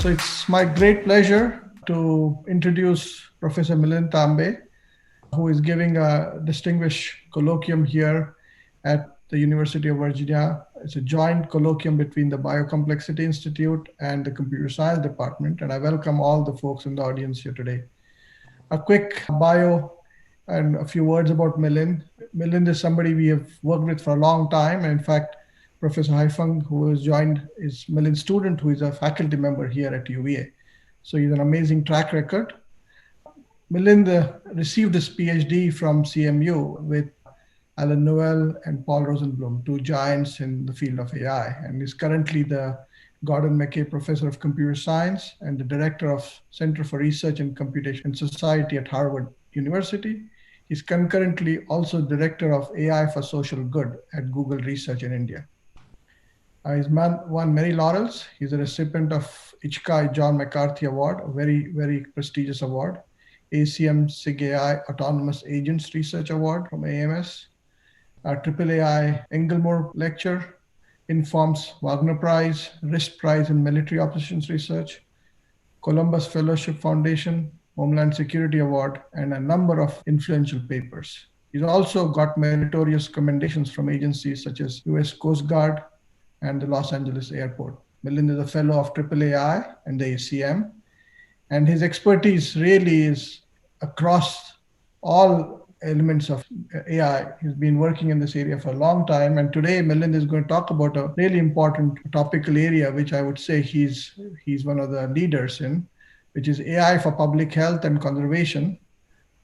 So it's my great pleasure to introduce Professor Milind Tambe, who is giving a distinguished colloquium here at the University of Virginia. It's a joint colloquium between the Biocomplexity Institute and the Computer Science Department, and I welcome all the folks in the audience here today. A quick bio and a few words about Milind. Milind is somebody we have worked with for a long time, and in fact, Professor Haifeng, who has joined, is Milind's student, who is a faculty member here at UVA. So he's an amazing track record. Milind received his PhD from CMU with Alan Newell and Paul Rosenblum, two giants in the field of AI, and is currently the Gordon McKay Professor of Computer Science and the Director of Center for Research in Computation Society at Harvard University. He's concurrently also Director of AI for Social Good at Google Research in India. He's won many laurels. He's a recipient of Ichkai John McCarthy Award, a very, very prestigious award. ACM SIG AI Autonomous Agents Research Award from AMS. AAAI Engelmore Lecture, Informs Wagner Prize, RISP Prize in Military Operations Research, Columbus Fellowship Foundation, Homeland Security Award, and a number of influential papers. He's also got meritorious commendations from agencies such as US Coast Guard and the Los Angeles Airport. Milind is a fellow of AAAI and the ACM, and his expertise really is across all elements of AI. He's been working in this area for a long time, and today Milind is going to talk about a really important topical area, which I would say he's one of the leaders in, which is AI for public health and conservation,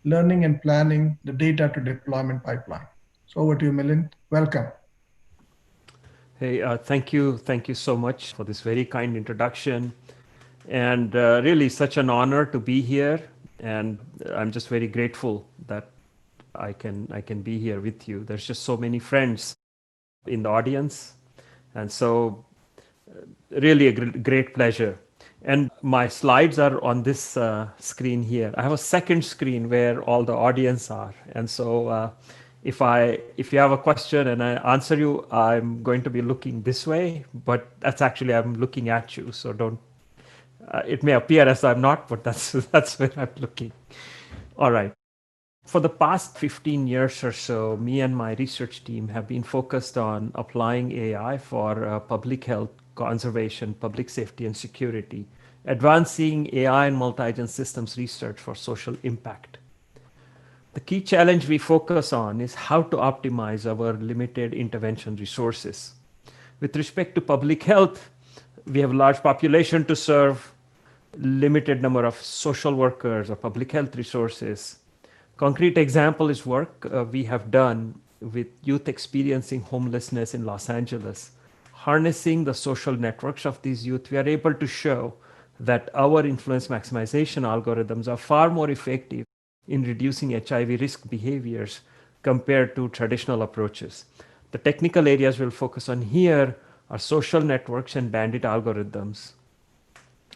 learning and planning the data to deployment pipeline. So over to you, Milind. Welcome. Hey, thank you so much for this very kind introduction, and really such an honor to be here. And I'm just very grateful that I can be here with you. There's just so many friends in the audience, and so really a great pleasure. And my slides are on this screen here. I have a second screen where all the audience are, and so if you have a question and I answer you, I'm going to be looking this way, but that's actually I'm looking at you. So don't. It may appear as I'm not, but that's where I'm looking. All right. For the past 15 years or so, me and my research team have been focused on applying AI for public health, conservation, public safety, and security, advancing AI and multi-agent systems research for social impact. The key challenge we focus on is how to optimize our limited intervention resources. With respect to public health, we have a large population to serve, limited number of social workers or public health resources. Concrete example is work we have done with youth experiencing homelessness in Los Angeles. Harnessing the social networks of these youth, we are able to show that our influence maximization algorithms are far more effective in reducing HIV risk behaviors compared to traditional approaches. The technical areas we'll focus on here are social networks and bandit algorithms.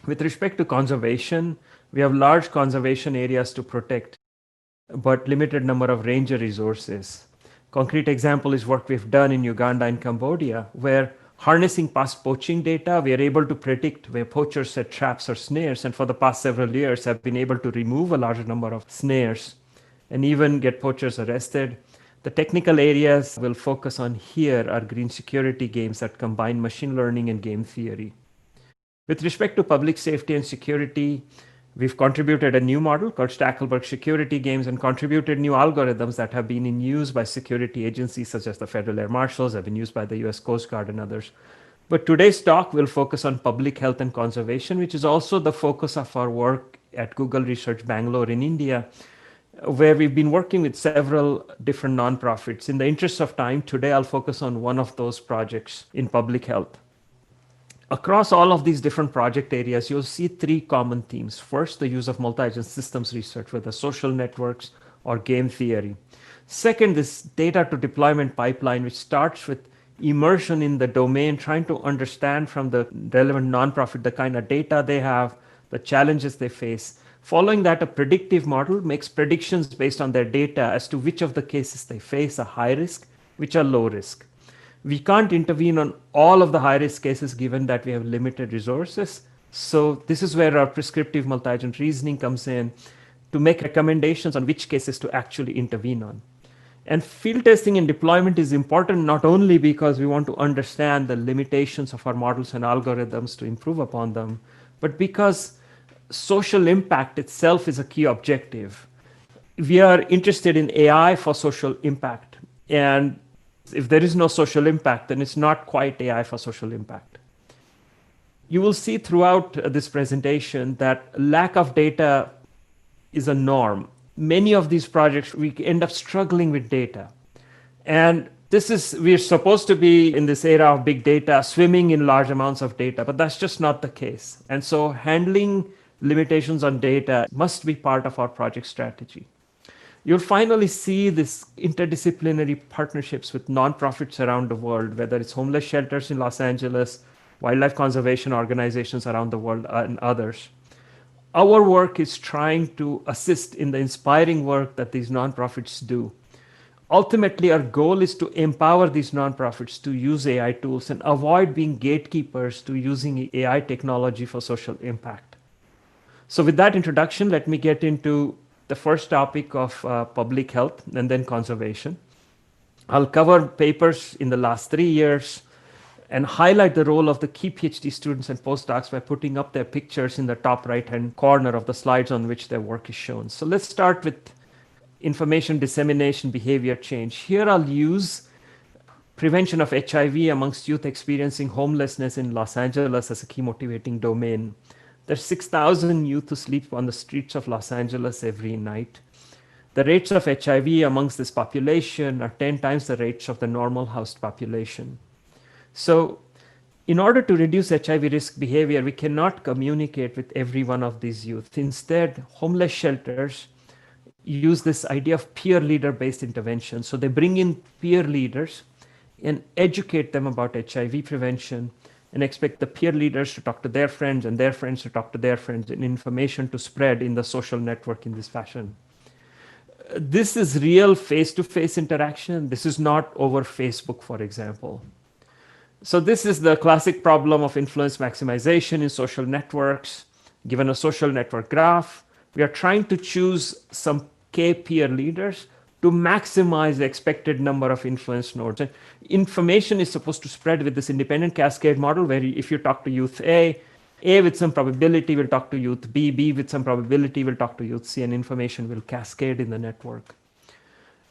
With respect to conservation, we have large conservation areas to protect, but limited number of ranger resources. Concrete example is work we've done in Uganda and Cambodia, where harnessing past poaching data, we are able to predict where poachers set traps or snares, and for the past several years have been able to remove a larger number of snares and even get poachers arrested. The technical areas we'll focus on here are green security games that combine machine learning and game theory. With respect to public safety and security, we've contributed a new model called Stackelberg Security Games and contributed new algorithms that have been in use by security agencies such as the Federal Air Marshals, have been used by the US Coast Guard and others. But today's talk will focus on public health and conservation, which is also the focus of our work at Google Research Bangalore in India, where we've been working with several different nonprofits. In the interest of time, today I'll focus on one of those projects in public health. Across all of these different project areas, you'll see three common themes. First, the use of multi-agent systems research, whether social networks or game theory. Second, this data to deployment pipeline, which starts with immersion in the domain, trying to understand from the relevant nonprofit the kind of data they have, the challenges they face. Following that, a predictive model makes predictions based on their data as to which of the cases they face are high risk, which are low risk. We can't intervene on all of the high-risk cases given that we have limited resources. So this is where our prescriptive multi-agent reasoning comes in to make recommendations on which cases to actually intervene on. And field testing and deployment is important not only because we want to understand the limitations of our models and algorithms to improve upon them, but because social impact itself is a key objective. We are interested in AI for social impact. And if there is no social impact, then it's not quite AI for social impact. You will see throughout this presentation that lack of data is a norm. Many of these projects, we end up struggling with data. And we're supposed to be in this era of big data, swimming in large amounts of data, but that's just not the case. And so handling limitations on data must be part of our project strategy. You'll finally see this interdisciplinary partnerships with nonprofits around the world, whether it's homeless shelters in Los Angeles, wildlife conservation organizations around the world, and others. Our work is trying to assist in the inspiring work that these nonprofits do. Ultimately, our goal is to empower these nonprofits to use AI tools and avoid being gatekeepers to using AI technology for social impact. So with that introduction, let me get into the first topic of public health and then conservation. I'll cover papers in the last 3 years and highlight the role of the key PhD students and postdocs by putting up their pictures in the top right-hand corner of the slides on which their work is shown. So let's start with information dissemination, behavior change. Here I'll use prevention of HIV amongst youth experiencing homelessness in Los Angeles as a key motivating domain. There's 6,000 youth who sleep on the streets of Los Angeles every night. The rates of HIV amongst this population are 10 times the rates of the normal housed population. So in order to reduce HIV risk behavior, we cannot communicate with every one of these youth. Instead, homeless shelters use this idea of peer leader-based intervention. So they bring in peer leaders and educate them about HIV prevention and expect the peer leaders to talk to their friends and their friends to talk to their friends and information to spread in the social network in this fashion. This is real face-to-face interaction. This is not over Facebook, for example. So this is the classic problem of influence maximization in social networks. Given a social network graph, we are trying to choose some K peer leaders to maximize the expected number of influence nodes. And information is supposed to spread with this independent cascade model where if you talk to youth A with some probability will talk to youth B with some probability will talk to youth C, and information will cascade in the network.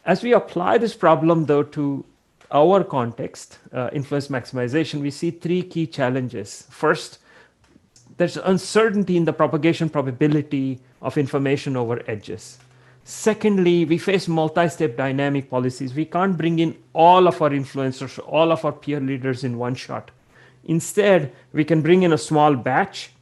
As we apply this problem, though, to our context, influence maximization, we see 3 key challenges. First, there's uncertainty in the propagation probability of information over edges. Secondly, we face multi-step dynamic policies. We can't bring in all of our influencers, all of our peer leaders in one shot. Instead, we can bring in a small batch,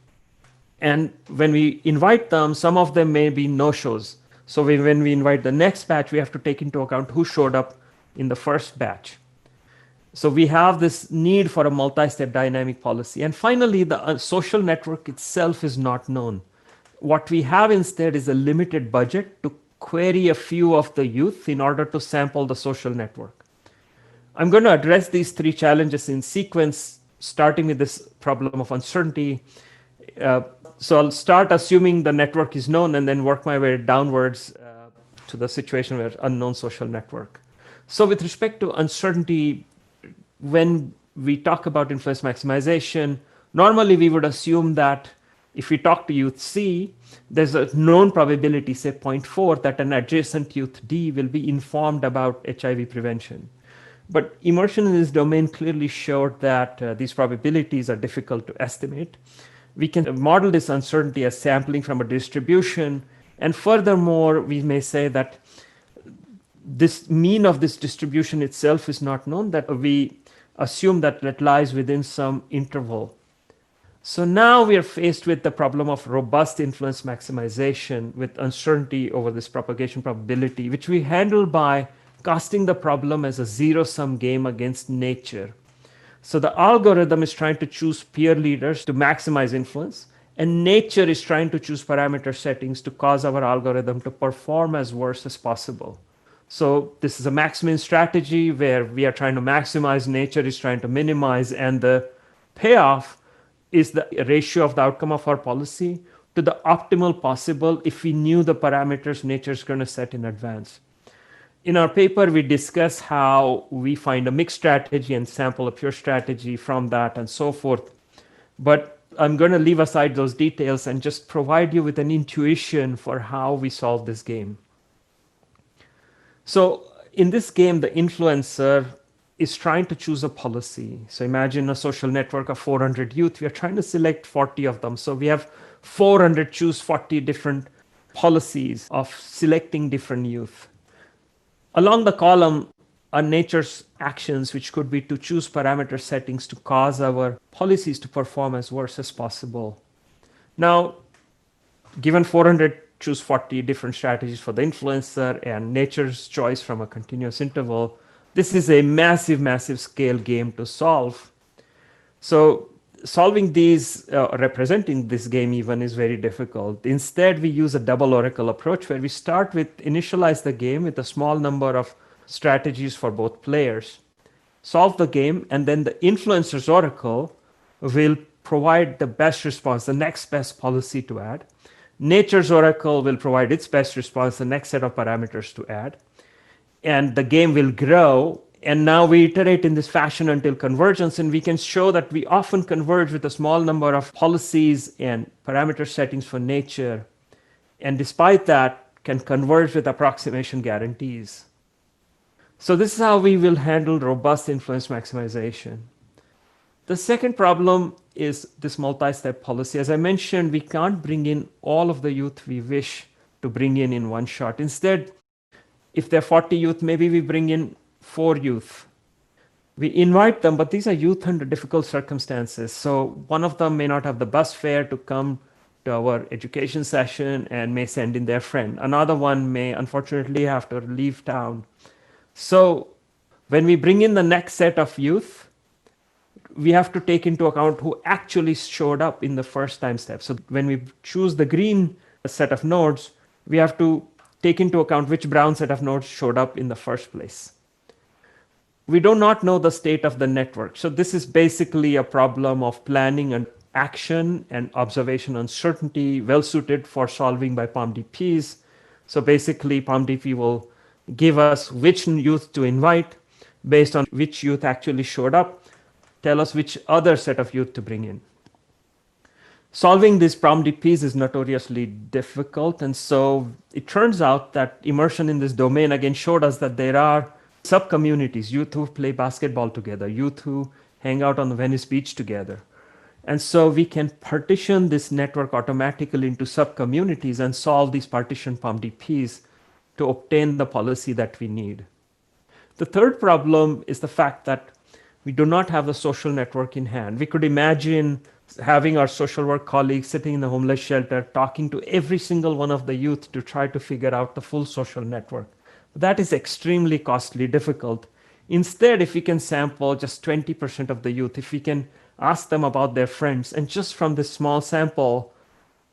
and when we invite them, some of them may be no-shows. So when we invite the next batch, we have to take into account who showed up in the first batch. So we have this need for a multi-step dynamic policy. And finally, the social network itself is not known. What we have instead is a limited budget to query a few of the youth in order to sample the social network. I'm going to address these 3 challenges in sequence, starting with this problem of uncertainty. So I'll start assuming the network is known and then work my way downwards to the situation where unknown social network. So with respect to uncertainty, when we talk about influence maximization, normally we would assume that if we talk to youth C, there's a known probability, say 0.4, that an adjacent youth D will be informed about HIV prevention. But immersion in this domain clearly showed that these probabilities are difficult to estimate. We can model this uncertainty as sampling from a distribution. And furthermore, we may say that this mean of this distribution itself is not known, that we assume that it lies within some interval. So now we are faced with the problem of robust influence maximization with uncertainty over this propagation probability, which we handle by casting the problem as a zero-sum game against nature. So the algorithm is trying to choose peer leaders to maximize influence, and nature is trying to choose parameter settings to cause our algorithm to perform as worse as possible. So this is a max-min strategy where we are trying to maximize, nature is trying to minimize, and the payoff is the ratio of the outcome of our policy to the optimal possible if we knew the parameters nature is going to set in advance. In our paper, we discuss how we find a mixed strategy and sample a pure strategy from that and so forth. But I'm going to leave aside those details and just provide you with an intuition for how we solve this game. So in this game, the influencer is trying to choose a policy. So imagine a social network of 400 youth. We are trying to select 40 of them. So we have 400 choose 40 different policies of selecting different youth. Along the column are nature's actions, which could be to choose parameter settings to cause our policies to perform as worse as possible. Now, given 400 choose 40 different strategies for the influencer and nature's choice from a continuous interval, this is a massive, massive scale game to solve. So solving these, representing this game even, is very difficult. Instead, we use a double oracle approach where we start with initialize the game with a small number of strategies for both players, solve the game, and then the influencer's oracle will provide the best response, the next best policy to add. Nature's oracle will provide its best response, the next set of parameters to add. And the game will grow. And now we iterate in this fashion until convergence, and we can show that we often converge with a small number of policies and parameter settings for nature. And despite that, can converge with approximation guarantees. So this is how we will handle robust influence maximization. The second problem is this multi-step policy. As I mentioned, we can't bring in all of the youth we wish to bring in one shot. Instead, if there are 40 youth, maybe we bring in 4 youth. We invite them, but these are youth under difficult circumstances. So one of them may not have the bus fare to come to our education session and may send in their friend. Another one may unfortunately have to leave town. So when we bring in the next set of youth, we have to take into account who actually showed up in the first time step. So when we choose the green set of nodes, we have to take into account which brown set of nodes showed up in the first place. We do not know the state of the network. So this is basically a problem of planning and action and observation uncertainty, well suited for solving by PAWS. So basically, PAWS will give us which youth to invite based on which youth actually showed up, tell us which other set of youth to bring in. Solving this PAWS is notoriously difficult, and so it turns out that immersion in this domain again showed us that there are sub-communities, youth who play basketball together, youth who hang out on the Venice Beach together. And so we can partition this network automatically into sub-communities and solve these partition PAWS to obtain the policy that we need. The third problem is the fact that we do not have the social network in hand. We could imagine having our social work colleagues sitting in the homeless shelter, talking to every single one of the youth to try to figure out the full social network. That is extremely costly, difficult. Instead, if we can sample just 20% of the youth, if we can ask them about their friends, and just from this small sample,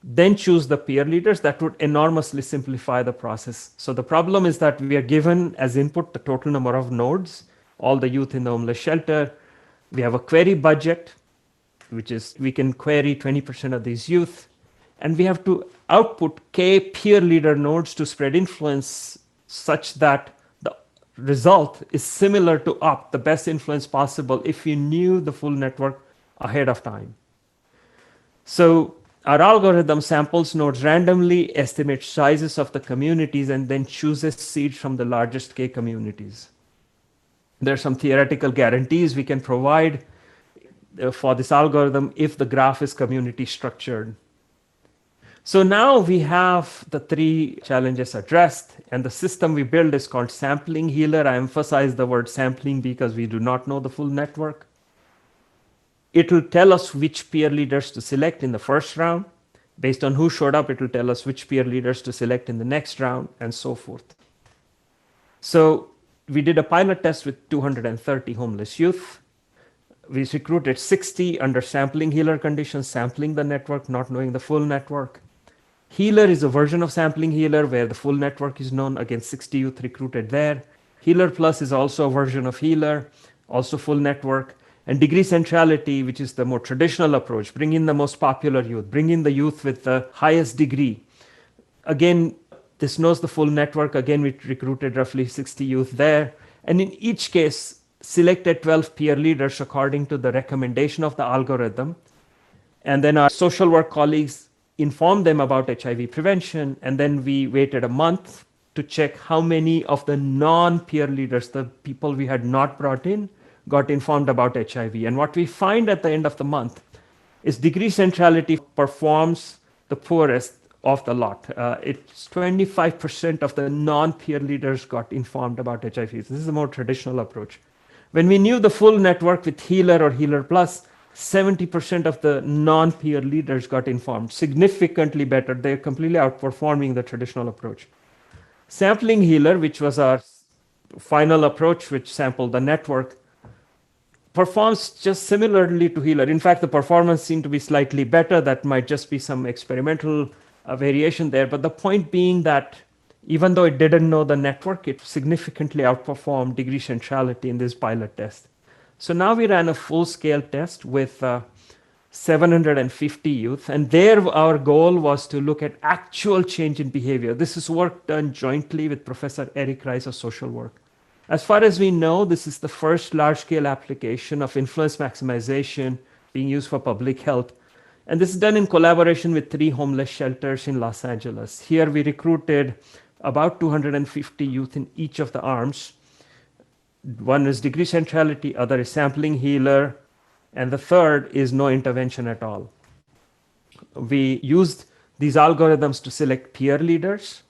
then choose the peer leaders, that would enormously simplify the process. So the problem is that we are given as input the total number of nodes, all the youth in the homeless shelter. We have a query budget, which is we can query 20% of these youth. And we have to output K peer leader nodes to spread influence such that the result is similar to up, the best influence possible, if you knew the full network ahead of time. So our algorithm samples nodes randomly, estimates sizes of the communities, and then chooses seeds from the largest K communities. There are some theoretical guarantees we can provide for this algorithm if the graph is community structured. So now we have the 3 challenges addressed, and the system we build is called sampling healer. I emphasize the word sampling because we do not know the full network. It will tell us which peer leaders to select in the first round. Based on who showed up, it will tell us which peer leaders to select in the next round, and so forth. So we did a pilot test with 230 homeless youth. We recruited 60 under sampling healer conditions, sampling the network, not knowing the full network. Healer is a version of sampling healer where the full network is known, against 60 youth recruited there. Healer Plus is also a version of healer, also full network. And degree centrality, which is the more traditional approach, bring in the most popular youth, bring in the youth with the highest degree. Again, this knows the full network. Again, we recruited roughly 60 youth there. And in each case, selected 12 peer leaders according to the recommendation of the algorithm. And then our social work colleagues informed them about HIV prevention. And then we waited a month to check how many of the non-peer leaders, the people we had not brought in, got informed about HIV. And what we find at the end of the month is degree centrality performs the poorest of the lot. It's 25% of the non-peer leaders got informed about HIV. So this is a more traditional approach. When we knew the full network with Healer or Healer Plus, 70% of the non-peer leaders got informed, significantly better. They're completely outperforming the traditional approach. Sampling Healer, which was our final approach, which sampled the network, performs just similarly to Healer. In fact, the performance seemed to be slightly better. That might just be some experimental variation there. But the point being that even though it didn't know the network, it significantly outperformed degree centrality in this pilot test. So now we ran a full-scale test with 750 youth. And there our goal was to look at actual change in behavior. This is work done jointly with Professor Eric Rice of social work. As far as we know, this is the first large-scale application of influence maximization being used for public health. And this is done in collaboration with 3 homeless shelters in Los Angeles. Here we recruited about 250 youth in each of the arms. One is degree centrality, other is sampling Healer, and the third is no intervention at all. We used these algorithms to select peer leaders,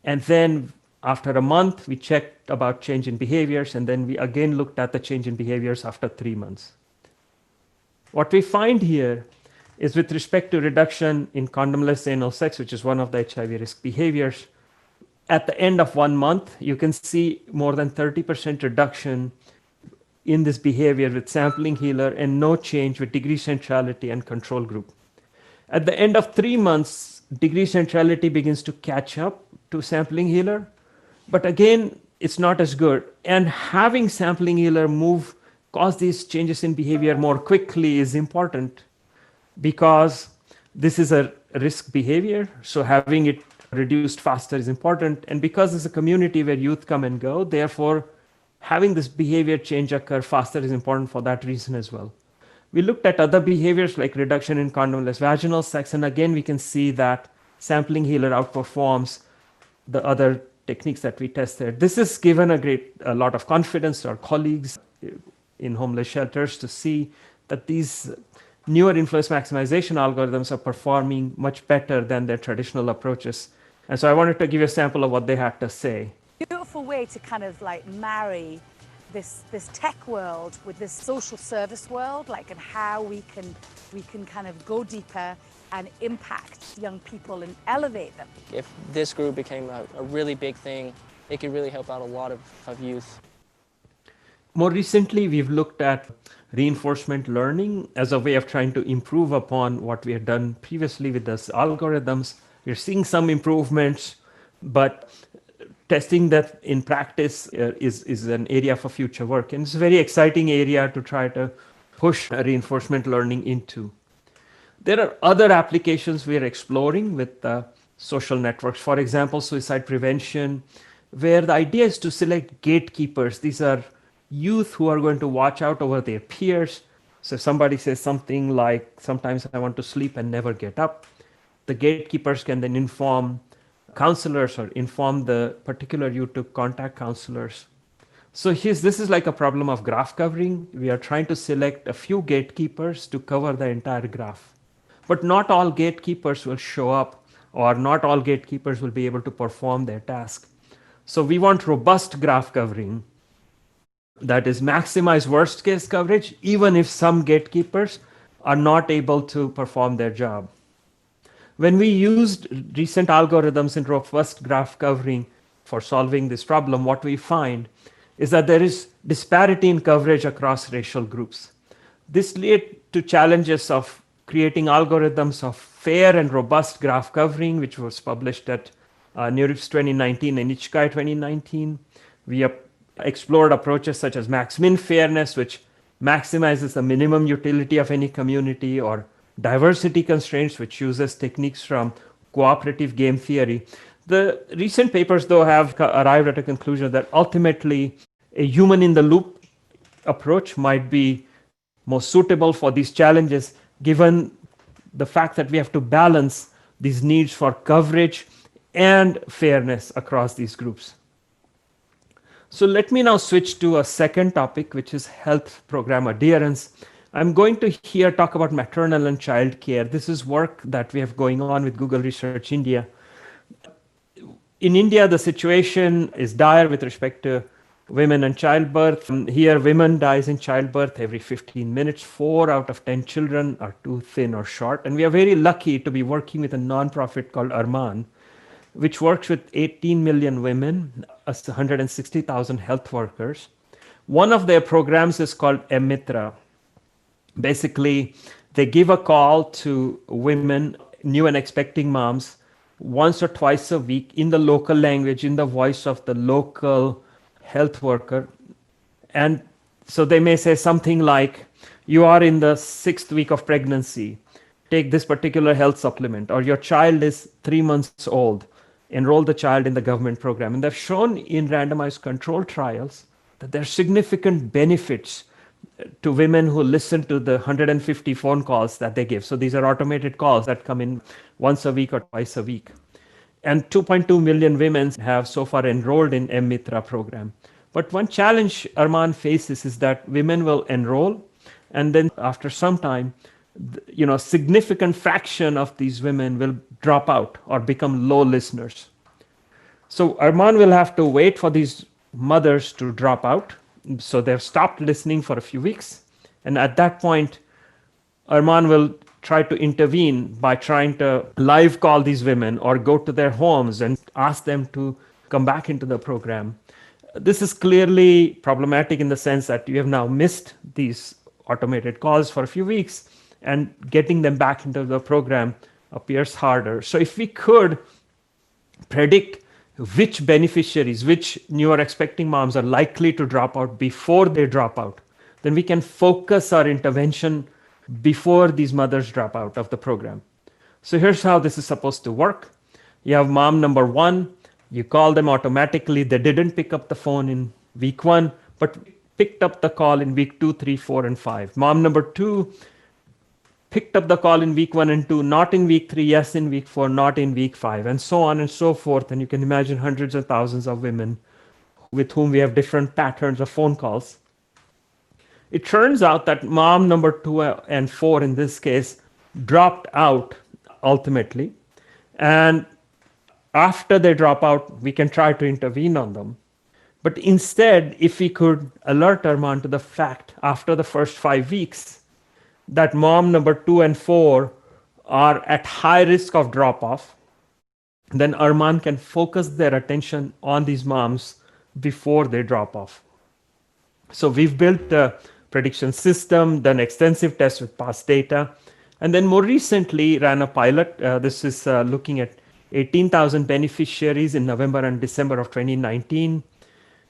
and then after a month, we checked about change in behaviors, and then we again looked at the change in behaviors after 3 months. What we find here is with respect to reduction in condomless anal sex, which is one of the HIV risk behaviors, at the end of 1 month, you can see more than 30% reduction in this behavior with sampling Healer and no change with degree centrality and control group. At the end of 3 months, degree centrality begins to catch up to sampling Healer, but again, it's not as good. And having sampling Healer cause these changes in behavior more quickly is important because this is a risk behavior. So having it reduced faster is important. And because it's a community where youth come and go, therefore, having this behavior change occur faster is important for that reason as well. We looked at other behaviors like reduction in condomless vaginal sex. And again, we can see that sampling Healer outperforms the other techniques that we tested. This has given a lot of confidence to our colleagues in homeless shelters to see that these newer influence maximization algorithms are performing much better than their traditional approaches. And so I wanted to give you a sample of what they had to say. Beautiful way to kind of like marry this tech world with this social service world, and how we can kind of go deeper and impact young people and elevate them. If this group became a really big thing, it could really help out a lot of youth. More recently, we've looked at reinforcement learning as a way of trying to improve upon what we had done previously with those algorithms. We're seeing some improvements, but testing that in practice is an area for future work. And it's a very exciting area to try to push reinforcement learning into. There are other applications we are exploring with social networks. For example, suicide prevention, where the idea is to select gatekeepers. These are youth who are going to watch out over their peers. So if somebody says something like, sometimes I want to sleep and never get up, the gatekeepers can then inform counselors or inform the particular youth to contact counselors. So this is like a problem of graph covering. We are trying to select a few gatekeepers to cover the entire graph. But not all gatekeepers will show up, or not all gatekeepers will be able to perform their task. So we want robust graph covering. That is, maximize worst case coverage, even if some gatekeepers are not able to perform their job. When we used recent algorithms in robust graph covering for solving this problem, what we find is that there is disparity in coverage across racial groups. This led to challenges of creating algorithms of fair and robust graph covering, which was published at NeurIPS 2019 and ICHCAI 2019. We explored approaches such as max-min fairness, which maximizes the minimum utility of any community, or diversity constraints, which uses techniques from cooperative game theory. The recent papers, though, have arrived at a conclusion that ultimately a human in the loop approach might be most suitable for these challenges, given the fact that we have to balance these needs for coverage and fairness across these groups. So let me now switch to a second topic, which is health program adherence. I'm going to here talk about maternal and child care. This is work that we have going on with Google Research India. In India, the situation is dire with respect to women and childbirth. Here, women dies in childbirth every 15 minutes. 4 out of 10 children are too thin or short. And we are very lucky to be working with a nonprofit called Arman, which works with 18 million women, 160,000 health workers. One of their programs is called Emitra. Basically, they give a call to women, new and expecting moms, once or twice a week in the local language, in the voice of the local health worker. And so they may say something like, you are in the 6th week of pregnancy, take this particular health supplement, or your child is 3 months old, enroll the child in the government program. And they've shown in randomized control trials that there are significant benefits to women who listen to the 150 phone calls that they give. So these are automated calls that come in once a week or twice a week. And 2.2 million women have so far enrolled in M-Mitra program. But one challenge Arman faces is that women will enroll, and then after some time, significant fraction of these women will drop out or become low listeners. So Arman will have to wait for these mothers to drop out. So they've stopped listening for a few weeks. And at that point, Arman will try to intervene by trying to live call these women or go to their homes and ask them to come back into the program. This is clearly problematic in the sense that you have now missed these automated calls for a few weeks, and getting them back into the program appears harder. So if we could predict which beneficiaries, which new or expecting moms are likely to drop out before they drop out, then we can focus our intervention before these mothers drop out of the program. So here's how this is supposed to work. You have mom number 1, you call them automatically. They didn't pick up the phone in week 1, but picked up the call in week 2, 3, 4, and 5. Mom number 2 picked up the call in week 1 and 2, not in week 3, yes in week 4, not in week 5, and so on and so forth. And you can imagine hundreds of thousands of women with whom we have different patterns of phone calls. It turns out that mom number 2 and 4 in this case dropped out ultimately. And after they drop out, we can try to intervene on them. But instead, if we could alert Arman to the fact after the first 5 weeks that mom number 2 and 4 are at high risk of drop off, then Arman can focus their attention on these moms before they drop off. So we've built a prediction system, done extensive tests with past data, and then more recently ran a pilot. This is looking at 18,000 beneficiaries in November and December of 2019.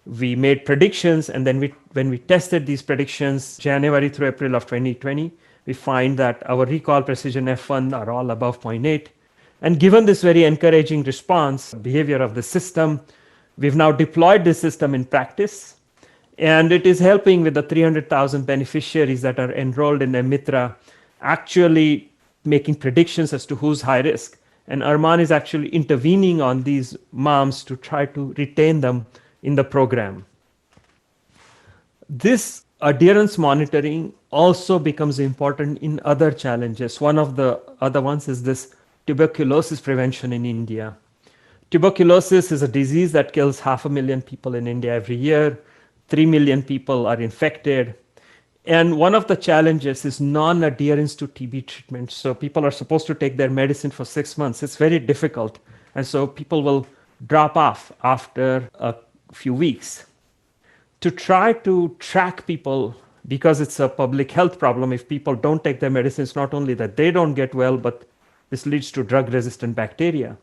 We made predictions, and then when we tested these predictions January through April of 2020, we find that our recall precision F1 are all above 0.8. And given this very encouraging response behavior of the system, we've now deployed this system in practice, and it is helping with the 300,000 beneficiaries that are enrolled in Emitra, actually making predictions as to who's high risk. And Arman is actually intervening on these moms to try to retain them in the program. This adherence monitoring also becomes important in other challenges. One of the other ones is this tuberculosis prevention in India. Tuberculosis is a disease that kills 500,000 people in India every year. 3 million people are infected. And one of the challenges is non-adherence to TB treatment. So people are supposed to take their medicine for 6 months. It's very difficult. And so people will drop off after a few weeks. To try to track people, because it's a public health problem, if people don't take their medicines, not only that they don't get well, but this leads to drug-resistant bacteria.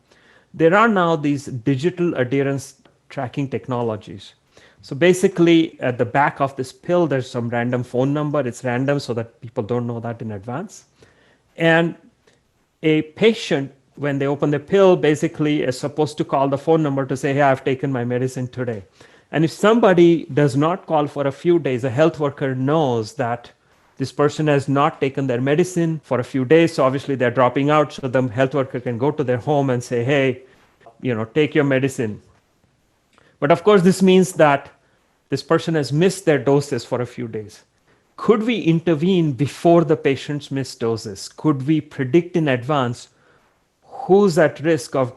There are now these digital adherence tracking technologies. So basically, at the back of this pill, there's some random phone number. It's random so that people don't know that in advance. And a patient, when they open the pill, basically is supposed to call the phone number to say, hey, I've taken my medicine today. And if somebody does not call for a few days, a health worker knows that this person has not taken their medicine for a few days. So obviously they're dropping out. So the health worker can go to their home and say, hey, take your medicine. But of course, this means that this person has missed their doses for a few days. Could we intervene before the patients miss doses? Could we predict in advance who's at risk of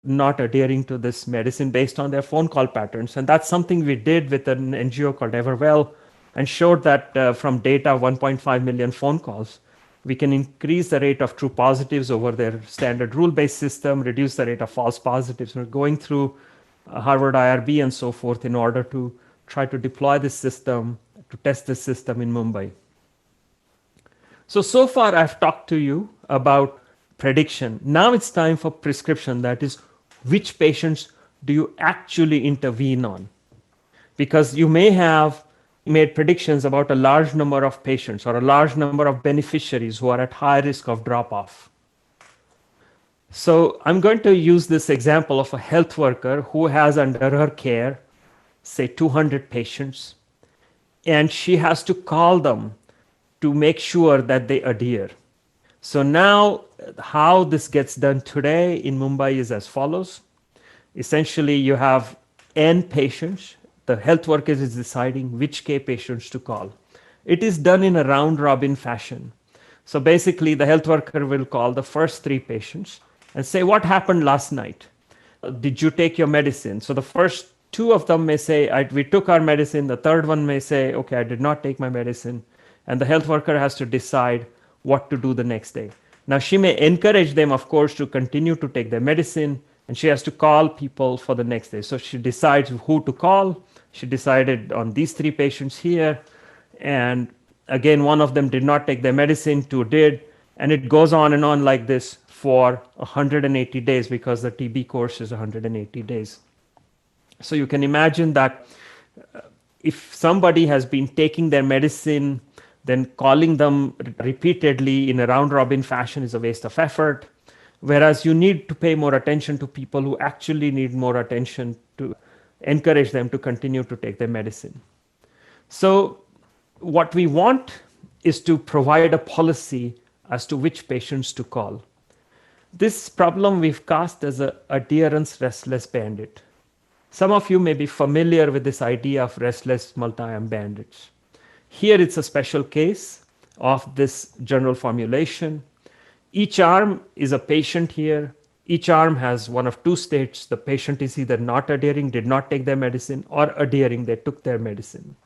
not adhering to this medicine based on their phone call patterns? And that's something we did with an NGO called Everwell, and showed that from data 1.5 million phone calls, we can increase the rate of true positives over their standard rule-based system, reduce the rate of false positives. We're going through Harvard IRB and so forth in order to try to deploy this system, to test this system in Mumbai. So far I've talked to you about prediction. Now it's time for prescription. That is, which patients do you actually intervene on? Because you may have made predictions about a large number of patients or a large number of beneficiaries who are at high risk of drop-off. So I'm going to use this example of a health worker who has under her care, say 200 patients, and she has to call them to make sure that they adhere. So now how this gets done today in Mumbai is as follows. Essentially, you have N patients. The health worker is deciding which K patients to call. It is done in a round-robin fashion. So basically, the health worker will call the first 3 patients and say, what happened last night? Did you take your medicine? So the first 2 of them may say, we took our medicine. The third one may say, okay, I did not take my medicine. And the health worker has to decide what to do the next day. Now, she may encourage them, of course, to continue to take their medicine, and she has to call people for the next day. So she decides who to call. She decided on these 3 patients here. And again, one of them did not take their medicine, 2 did. And it goes on and on like this for 180 days because the TB course is 180 days. So you can imagine that if somebody has been taking their medicine, then calling them repeatedly in a round-robin fashion is a waste of effort. Whereas you need to pay more attention to people who actually need more attention to encourage them to continue to take their medicine. So what we want is to provide a policy as to which patients to call. This problem we've cast as an adherence restless bandit. Some of you may be familiar with this idea of restless multi-arm bandits. Here it's a special case of this general formulation. Each arm is a patient here. Each arm has one of 2 states. The patient is either not adhering, did not take their medicine, or adhering, they took their medicine.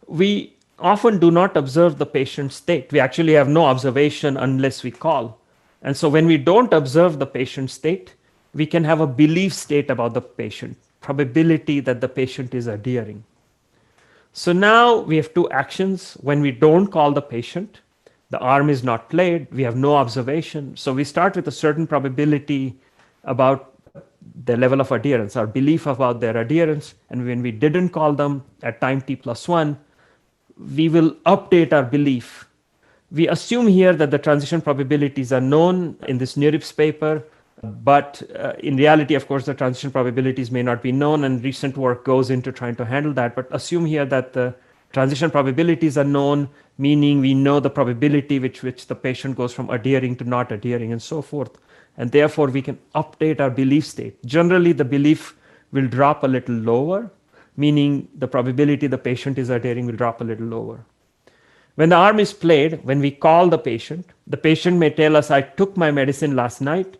We often do not observe the patient's state. We actually have no observation unless we call. And so when we don't observe the patient's state, we can have a belief state about the patient, probability that the patient is adhering. So now we have 2 actions. When we don't call the patient, the arm is not played, we have no observation. So we start with a certain probability about the level of adherence, our belief about their adherence. And when we didn't call them at time t+1, we will update our belief. We assume here that the transition probabilities are known in this NeurIPS paper, but in reality, of course, the transition probabilities may not be known, and recent work goes into trying to handle that. But assume here that the transition probabilities are known, meaning we know the probability with which the patient goes from adhering to not adhering and so forth. And therefore, we can update our belief state. Generally, the belief will drop a little lower, meaning the probability the patient is adhering will drop a little lower. When the arm is played, when we call the patient may tell us, I took my medicine last night,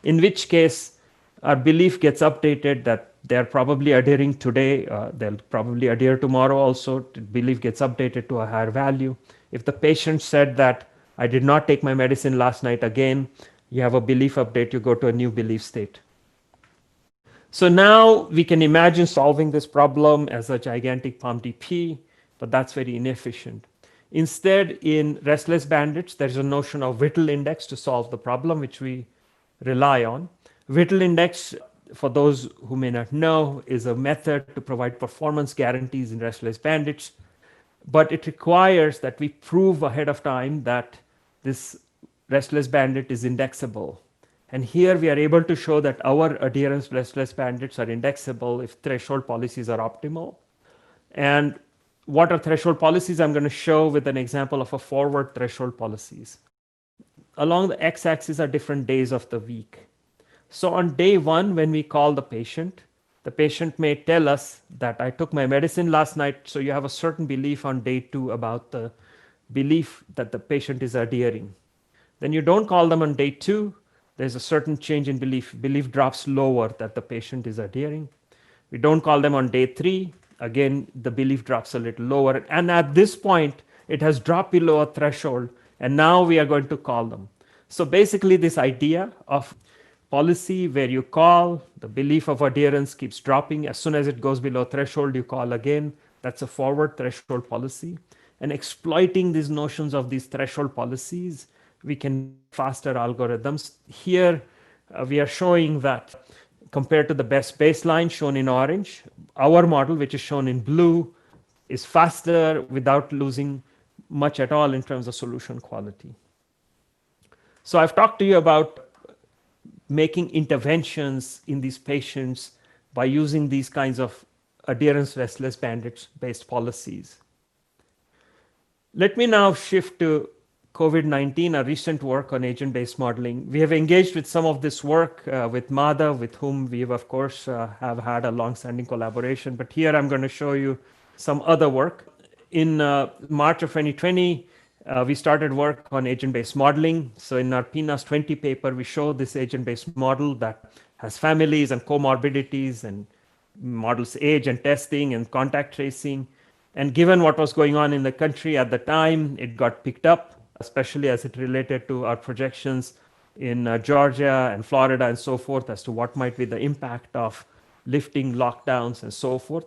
in which case our belief gets updated that they're probably adhering today, they'll probably adhere tomorrow also, belief gets updated to a higher value. If the patient said that I did not take my medicine last night, again, you have a belief update, you go to a new belief state. So now we can imagine solving this problem as a gigantic PALM-DP, but that's very inefficient. Instead, in restless bandits, there's a notion of Whittle index to solve the problem, which we rely on. Whittle index for those who may not know, is a method to provide performance guarantees in restless bandits. But it requires that we prove ahead of time that this restless bandit is indexable. And here we are able to show that our adherence restless bandits are indexable if threshold policies are optimal. And what are threshold policies? I'm going to show with an example of a forward threshold policies. Along the x-axis are different days of the week. So on day 1, when we call the patient may tell us that I took my medicine last night, so you have a certain belief on day 2 about the belief that the patient is adhering. Then you don't call them on day 2, there's a certain change in belief. Belief drops lower that the patient is adhering. We don't call them on day 3, again, the belief drops a little lower. And at this point, it has dropped below a threshold, and now we are going to call them. So basically, this idea of policy where you call, the belief of adherence keeps dropping. As soon as it goes below threshold, you call again. That's a forward threshold policy. And exploiting these notions of these threshold policies, we can faster algorithms. Here, we are showing that compared to the best baseline shown in orange, our model, which is shown in blue, is faster without losing much at all in terms of solution quality. So I've talked to you about making interventions in these patients by using these kinds of adherence restless bandits based policies. Let me now shift to COVID-19, a recent work on agent-based modeling. We have engaged with some of this work with Madhav, with whom we have, of course, have had a long-standing collaboration. But here I'm going to show you some other work. In March of 2020, we started work on agent-based modeling. So in our PNAS 20 paper, we show this agent-based model that has families and comorbidities and models age and testing and contact tracing. And given what was going on in the country at the time, it got picked up, especially as it related to our projections in Georgia and Florida and so forth as to what might be the impact of lifting lockdowns and so forth.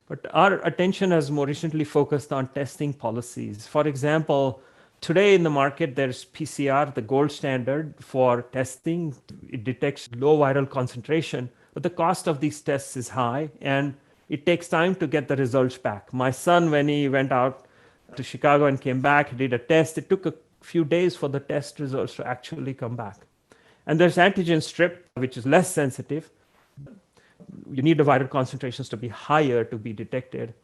But our attention has more recently focused on testing policies. For example, today in the market, there's PCR, the gold standard for testing. It detects low viral concentration, but the cost of these tests is high, and it takes time to get the results back. My son, when he went out to Chicago and came back, he did a test. It took a few days for the test results to actually come back. And there's antigen strip, which is less sensitive. You need the viral concentrations to be higher to be detected.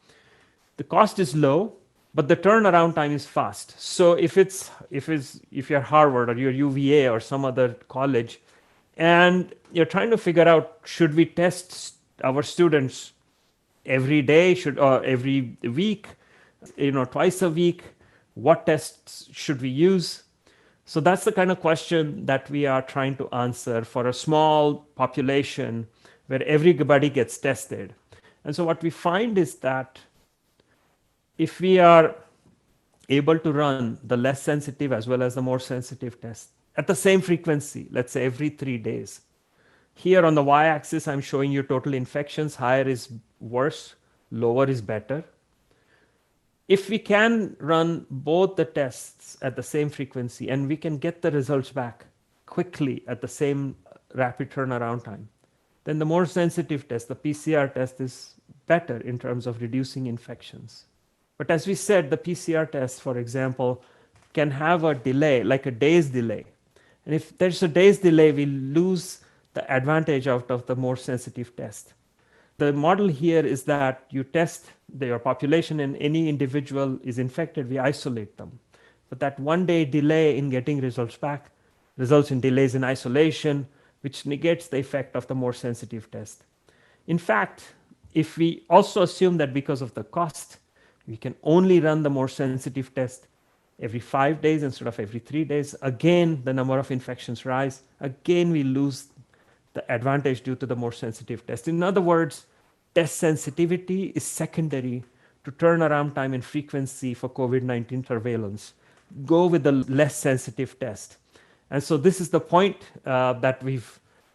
The cost is low, but the turnaround time is fast. So if you're Harvard or you're UVA or some other college, and you're trying to figure out, should we test our students every day, or every week, twice a week? What tests should we use? So that's the kind of question that we are trying to answer for a small population where everybody gets tested. And so what we find is that if we are able to run the less sensitive as well as the more sensitive tests at the same frequency, let's say every 3 days. Here on the y-axis, I'm showing you total infections. Higher is worse, lower is better. If we can run both the tests at the same frequency and we can get the results back quickly at the same rapid turnaround time, then the more sensitive test, the PCR test, is better in terms of reducing infections. But as we said, the PCR test, for example, can have a delay, like a day's delay. And if there's a day's delay, we lose the advantage out of the more sensitive test. The model here is that you test your population and any individual is infected, we isolate them. But that 1 day delay in getting results back results in delays in isolation, which negates the effect of the more sensitive test. In fact, if we also assume that because of the cost, we can only run the more sensitive test every 5 days instead of every 3 days, again, the number of infections rise. Again, we lose the advantage due to the more sensitive test. In other words, test sensitivity is secondary to turnaround time and frequency for COVID-19 surveillance. Go with the less sensitive test. And so this is the point that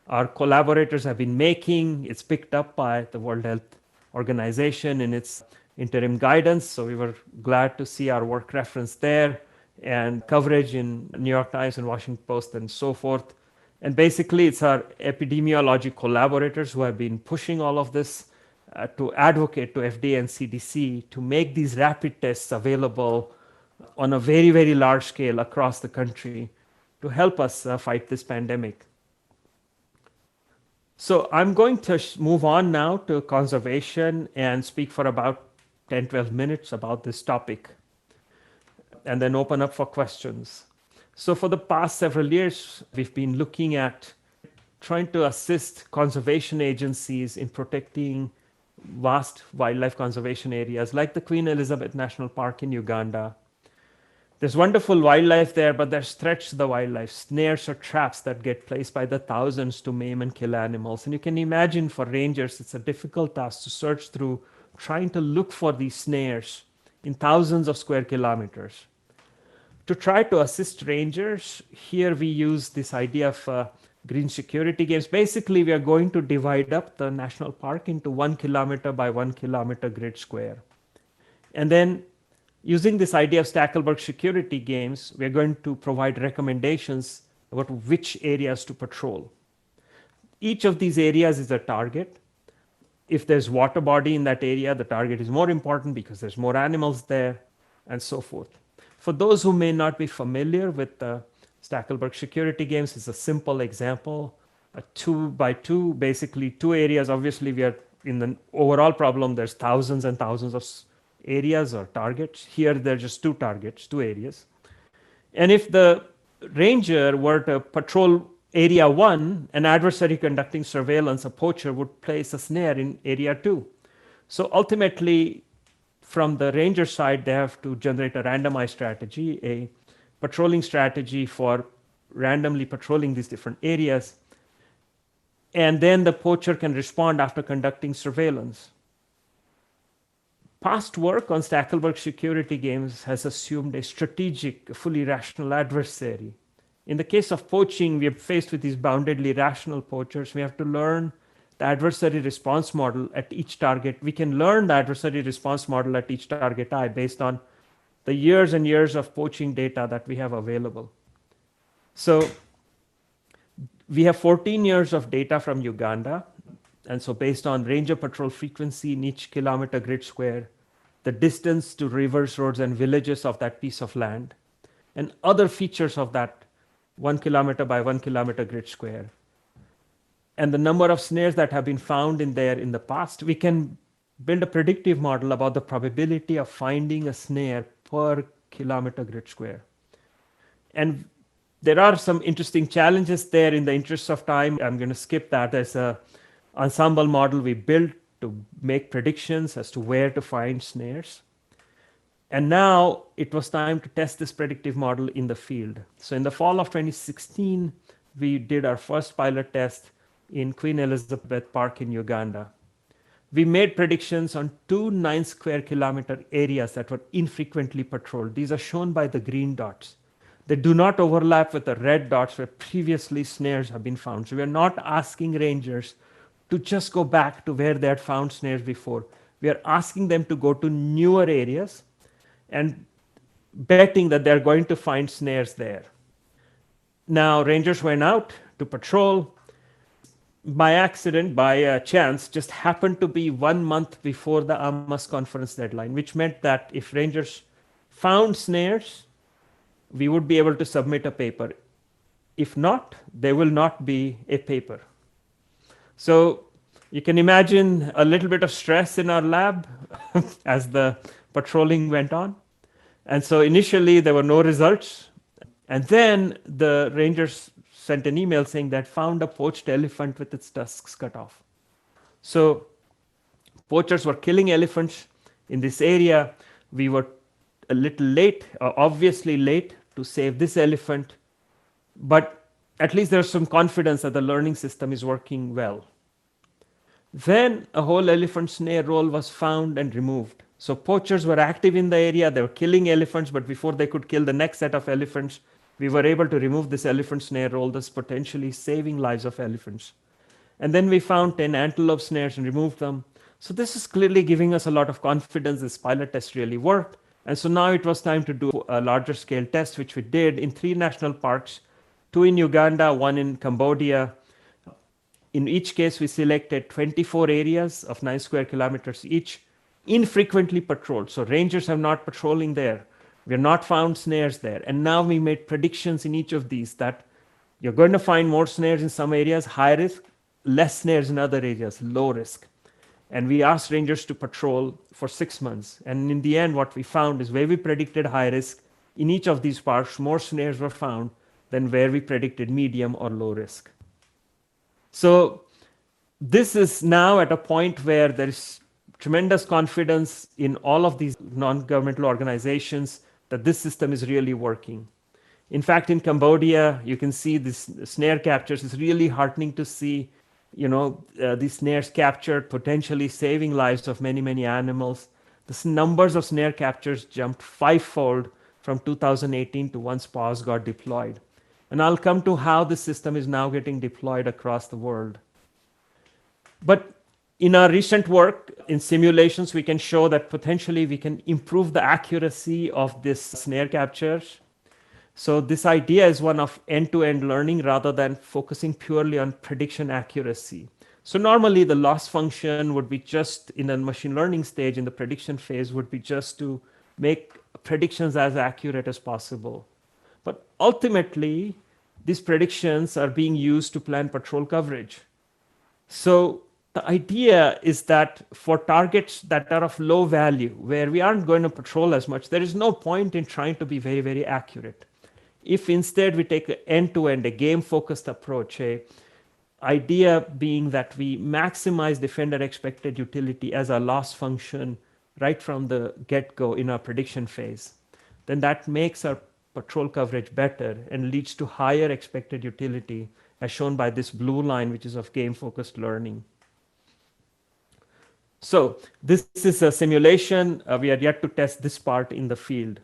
our collaborators have been making. It's picked up by the World Health Organization in its interim guidance. So we were glad to see our work referenced there and coverage in New York Times and Washington Post and so forth. And basically, it's our epidemiology collaborators who have been pushing all of this to advocate to FDA and CDC to make these rapid tests available on a very, very large scale across the country to help us fight this pandemic. So I'm going to move on now to conservation and speak for about 10, 12 minutes about this topic, and then open up for questions. So for the past several years, we've been looking at trying to assist conservation agencies in protecting vast wildlife conservation areas like the Queen Elizabeth National Park in Uganda. There's wonderful wildlife there, but there's threats to the wildlife, snares or traps that get placed by the thousands to maim and kill animals. And you can imagine for rangers, it's a difficult task to search through trying to look for these snares in thousands of square kilometers. To try to assist rangers, here we use this idea of green security games. Basically, we are going to divide up the national park into 1 kilometer by 1 kilometer grid square. And then using this idea of Stackelberg security games, we're going to provide recommendations about which areas to patrol. Each of these areas is a target. If there's water body in that area, the target is more important because there's more animals there, and so forth. For those who may not be familiar with the Stackelberg security games, it's a simple example, a 2 by 2, basically 2 areas. Obviously, we are in the overall problem, there's thousands and thousands of areas or targets. Here, there are just 2 targets, 2 areas. And if the ranger were to patrol area 1, an adversary conducting surveillance, a poacher, would place a snare in area 2. So ultimately, from the ranger side, they have to generate a randomized strategy, a patrolling strategy for randomly patrolling these different areas. And then the poacher can respond after conducting surveillance. Past work on Stackelberg security games has assumed a strategic, fully rational adversary. In the case of poaching, we are faced with these boundedly rational poachers. We have to learn the adversary response model at each target. We can learn the adversary response model at each target I based on the years and years of poaching data that we have available. So we have 14 years of data from Uganda. And so based on ranger patrol frequency in each kilometer grid square, the distance to rivers, roads, and villages of that piece of land, and other features of that 1 kilometer by 1 kilometer grid square, and the number of snares that have been found in there in the past, we can build a predictive model about the probability of finding a snare per kilometer grid square. And there are some interesting challenges there. In the interest of time, I'm going to skip that. There's an ensemble model we built to make predictions as to where to find snares. And now it was time to test this predictive model in the field. So in the fall of 2016, we did our first pilot test in Queen Elizabeth Park in Uganda. We made predictions on 2 9 square kilometer areas that were infrequently patrolled. These are shown by the green dots. They do not overlap with the red dots where previously snares have been found. So we are not asking rangers to just go back to where they had found snares before. We are asking them to go to newer areas and betting that they're going to find snares there. Now, rangers went out to patrol. By accident, by chance, just happened to be 1 month before the AMAS conference deadline, which meant that if rangers found snares, we would be able to submit a paper. If not, there will not be a paper. So you can imagine a little bit of stress in our lab as the patrolling went on. And so initially there were no results. And then the rangers sent an email saying that found a poached elephant with its tusks cut off. So poachers were killing elephants in this area. We were a little late, obviously late, to save this elephant. But at least there's some confidence that the learning system is working well. Then a whole elephant snare roll was found and removed. So poachers were active in the area. They were killing elephants, but before they could kill the next set of elephants, we were able to remove this elephant snare roll, thus potentially saving lives of elephants. And then we found 10 antelope snares and removed them. So this is clearly giving us a lot of confidence this pilot test really worked. And so now it was time to do a larger scale test, which we did in 3 national parks 2 in Uganda, 1 in Cambodia. In each case, we selected 24 areas of 9 square kilometers each, infrequently patrolled. So rangers have not patrolling there. We have not found snares there. And now we made predictions in each of these that you're going to find more snares in some areas, high risk, less snares in other areas, low risk. And we asked rangers to patrol for 6 months. And in the end, what we found is where we predicted high risk, in each of these parks, more snares were found than where we predicted medium or low risk. So this is now at a point where there is tremendous confidence in all of these non-governmental organizations that this system is really working. In fact, in Cambodia, you can see this snare captures. It's really heartening to see, these snares captured, potentially saving lives of many, many animals. The numbers of snare captures jumped 5-fold from 2018 to once PAWS got deployed. And I'll come to how this system is now getting deployed across the world. But in our recent work in simulations, we can show that potentially we can improve the accuracy of this snare captures. So this idea is one of end-to-end learning rather than focusing purely on prediction accuracy. So normally the loss function would be just in a machine learning stage, in the prediction phase, would be just to make predictions as accurate as possible. But ultimately, these predictions are being used to plan patrol coverage. So the idea is that for targets that are of low value, where we aren't going to patrol as much, there is no point in trying to be very, very accurate. If instead we take an end-to-end, a game-focused approach, idea being that we maximize defender expected utility as a loss function right from the get-go in our prediction phase, then that makes our patrol coverage better and leads to higher expected utility, as shown by this blue line, which is of game-focused learning. So this is a simulation. We are yet to test this part in the field.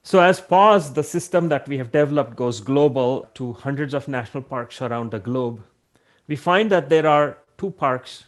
So as PAWS, the system that we have developed goes global to hundreds of national parks around the globe. We find that there are 2 parks.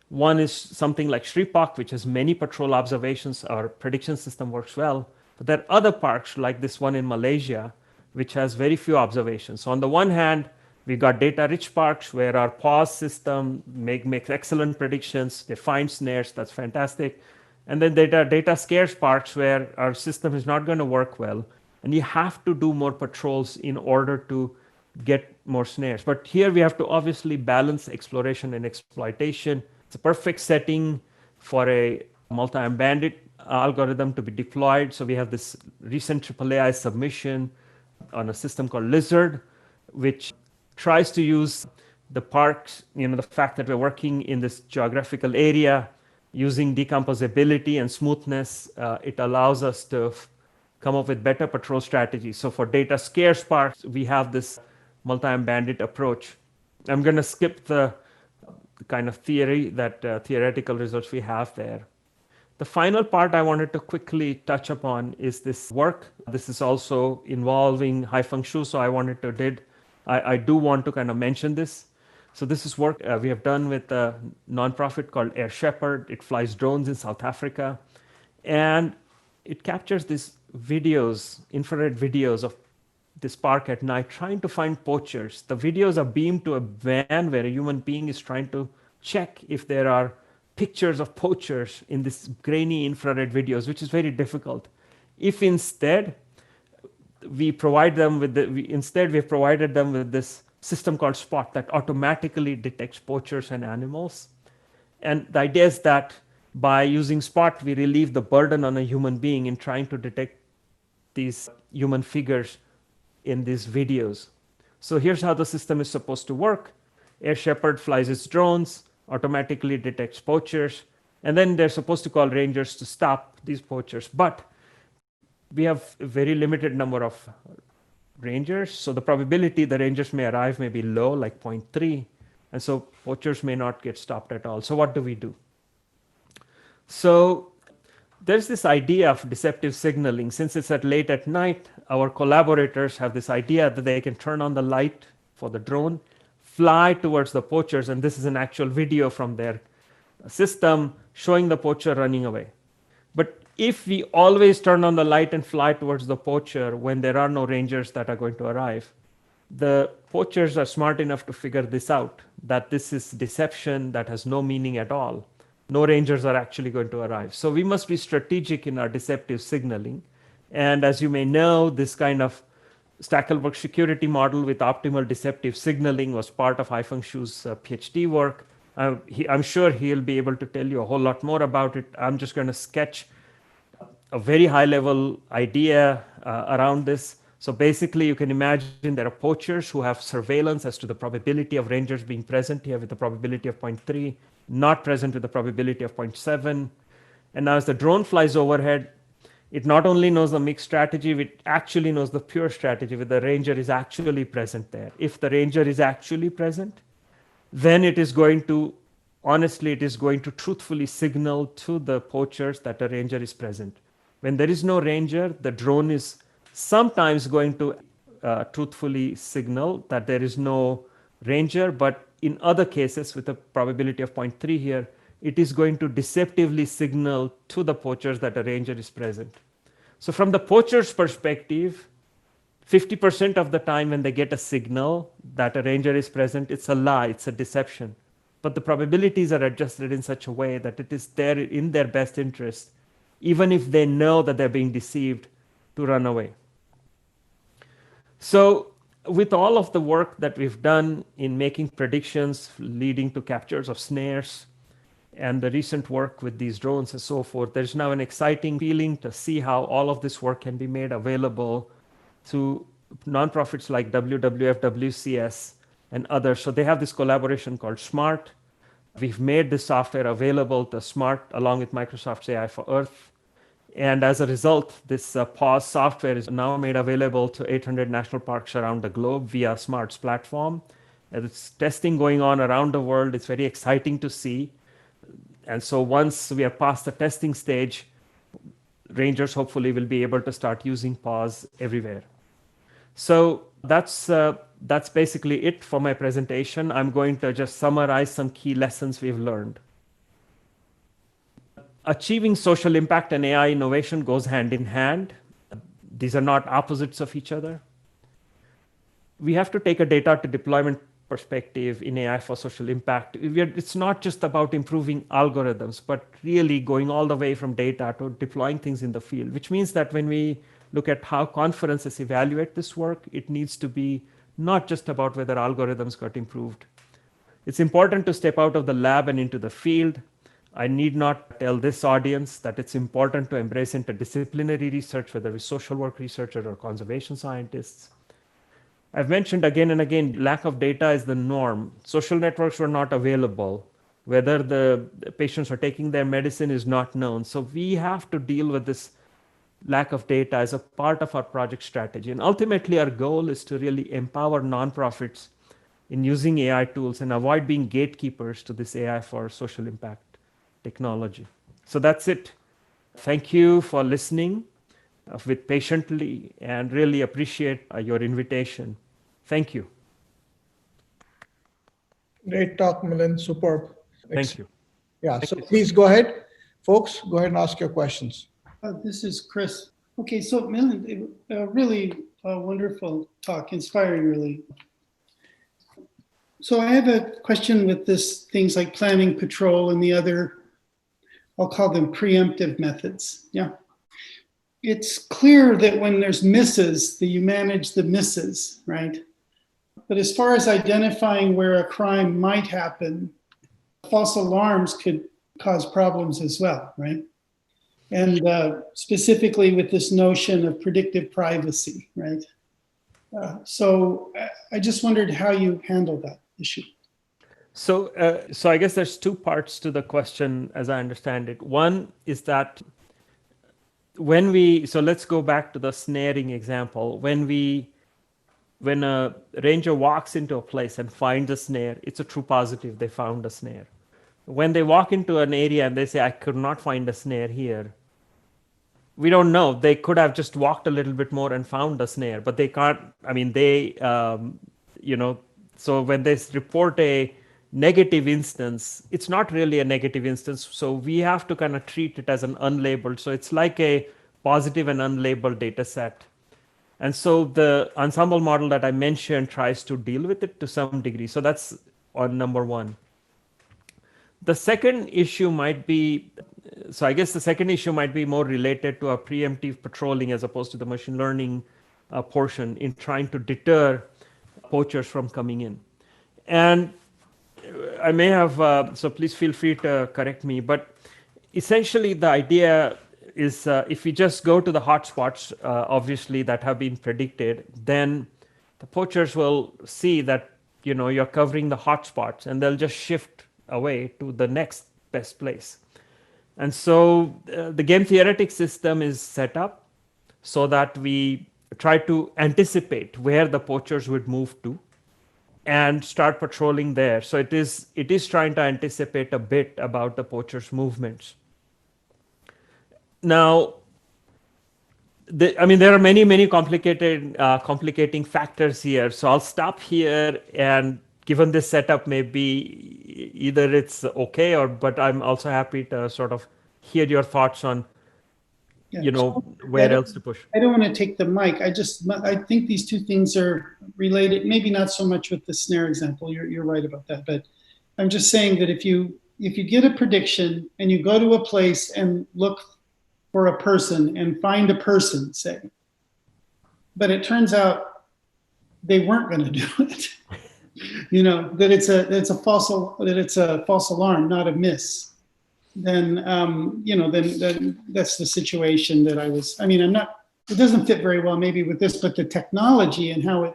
One is something like Sri Park, which has many patrol observations. Our prediction system works well. But there are other parks like this one in Malaysia, which has very few observations. So on the one hand, we got data-rich parks where our PAWS system makes excellent predictions. They find snares. That's fantastic. And then there are data scarce parks where our system is not going to work well. And you have to do more patrols in order to get more snares. But here we have to obviously balance exploration and exploitation. It's a perfect setting for a multi-agent bandit algorithm to be deployed. So we have this recent AAAI submission on a system called Lizard, which tries to use the parks, the fact that we're working in this geographical area, using decomposability and smoothness. It allows us to come up with better patrol strategies. So for data scarce parks, we have this multi-agent bandit approach. I'm going to skip the kind of theoretical results we have there. The final part I wanted to quickly touch upon is this work. This is also involving Haifeng Shu, so I do want to kind of mention this. So this is work we have done with a nonprofit called Air Shepherd. It flies drones in South Africa, and it captures these videos, infrared videos of this park at night, trying to find poachers. The videos are beamed to a van where a human being is trying to check if there are pictures of poachers in this grainy infrared videos, which is very difficult. If instead we provide them with we've provided them with this system called Spot that automatically detects poachers and animals. And the idea is that by using Spot, we relieve the burden on a human being in trying to detect these human figures in these videos. So here's how the system is supposed to work. Air Shepherd flies its drones, automatically detects poachers, and then they're supposed to call rangers to stop these poachers. But we have a very limited number of rangers, so the probability the rangers may arrive may be low, like 0.3, and so poachers may not get stopped at all. So what do we do? So there's this idea of deceptive signaling. Since it's late at night, our collaborators have this idea that they can turn on the light for the drone, fly towards the poachers, and this is an actual video from their system showing the poacher running away. But if we always turn on the light and fly towards the poacher when there are no rangers that are going to arrive, the poachers are smart enough to figure this out, that this is deception that has no meaning at all. No rangers are actually going to arrive. So we must be strategic in our deceptive signaling. And as you may know, this kind of Stackelberg security model with optimal deceptive signaling was part of Haifeng Shu's PhD work. I'm sure he'll be able to tell you a whole lot more about it. I'm just going to sketch a very high level idea around this. So basically, you can imagine there are poachers who have surveillance as to the probability of rangers being present here with the probability of 0.3, not present with the probability of 0.7. And now as the drone flies overhead, it not only knows the mixed strategy, it actually knows the pure strategy where the ranger is actually present there. If the ranger is actually present, then it is going to, honestly, it is going to truthfully signal to the poachers that a ranger is present. When there is no ranger, the drone is sometimes going to truthfully signal that there is no ranger, but in other cases with a probability of 0.3 here, it is going to deceptively signal to the poachers that a ranger is present. So from the poacher's perspective, 50% of the time when they get a signal that a ranger is present, it's a lie, it's a deception. But the probabilities are adjusted in such a way that it is there in their best interest, even if they know that they're being deceived, to run away. So with all of the work that we've done in making predictions leading to captures of snares, and the recent work with these drones and so forth, there's now an exciting feeling to see how all of this work can be made available to nonprofits like WWF, WCS, and others. So they have this collaboration called SMART. We've made this software available to SMART along with Microsoft's AI for Earth. And as a result, this PAWS software is now made available to 800 national parks around the globe via SMART's platform. And it's testing going on around the world. It's very exciting to see. And so once we are past the testing stage, rangers hopefully will be able to start using PAWS everywhere. So that's basically it for my presentation. I'm going to just summarize some key lessons we've learned. Achieving social impact and AI innovation goes hand in hand. These are not opposites of each other. We have to take a data to deployment perspective in AI for social impact. It's not just about improving algorithms, but really going all the way from data to deploying things in the field, which means that when we look at how conferences evaluate this work, it needs to be not just about whether algorithms got improved. It's important to step out of the lab and into the field. I need not tell this audience that it's important to embrace interdisciplinary research, whether it's social work researchers or conservation scientists. I've mentioned again and again, lack of data is the norm. Social networks were not available. Whether the patients are taking their medicine is not known. So we have to deal with this lack of data as a part of our project strategy. And ultimately, our goal is to really empower nonprofits in using AI tools and avoid being gatekeepers to this AI for social impact technology. So that's it. Thank you for listening with patiently and really appreciate your invitation. Thank you. Great talk, Milind. Superb. Thank you. Yeah, so please go ahead. Folks, go ahead and ask your questions. This is Chris. Okay, so Milind, really wonderful talk, inspiring really. So I have a question with this, things like planning, patrol, and the other, I'll call them preemptive methods. Yeah. It's clear that when there's misses, that you manage the misses, right? But as far as identifying where a crime might happen, false alarms could cause problems as well, right? And specifically with this notion of predictive privacy, right? So I just wondered how you handle that issue. So I guess there's two parts to the question as I understand it. One is that so let's go back to the snaring example. When a ranger walks into a place and finds a snare, it's a true positive, they found a snare. When they walk into an area and they say, I could not find a snare here, we don't know. They could have just walked a little bit more and found a snare, but they can't, so when they report a negative instance, it's not really a negative instance. So we have to kind of treat it as an unlabeled. So it's like a positive and unlabeled data set. And so the ensemble model that I mentioned tries to deal with it to some degree. So that's on number one. The second issue might be, so I guess the second issue might be more related to a preemptive patrolling as opposed to the machine learning portion in trying to deter poachers from coming in. And I may have, so please feel free to correct me, but essentially the idea is if we just go to the hotspots, obviously that have been predicted, then the poachers will see that you're covering the hotspots, and they'll just shift away to the next best place. And so the game theoretic system is set up so that we try to anticipate where the poachers would move to and start patrolling there. So it is trying to anticipate a bit about the poachers' movements. Now, there are many complicating factors here. So I'll stop here, and given this setup, maybe either it's okay, but I'm also happy to sort of hear your thoughts on, where else to push. I don't want to take the mic. I think these two things are related. Maybe not so much with the snare example. You're right about that. But I'm just saying that if you get a prediction and you go to a place and look for a person and find a person, say, but it turns out they weren't going to do it. That it's a false alarm, not a miss. Then then that's the situation that it doesn't fit very well maybe with this, but the technology and how it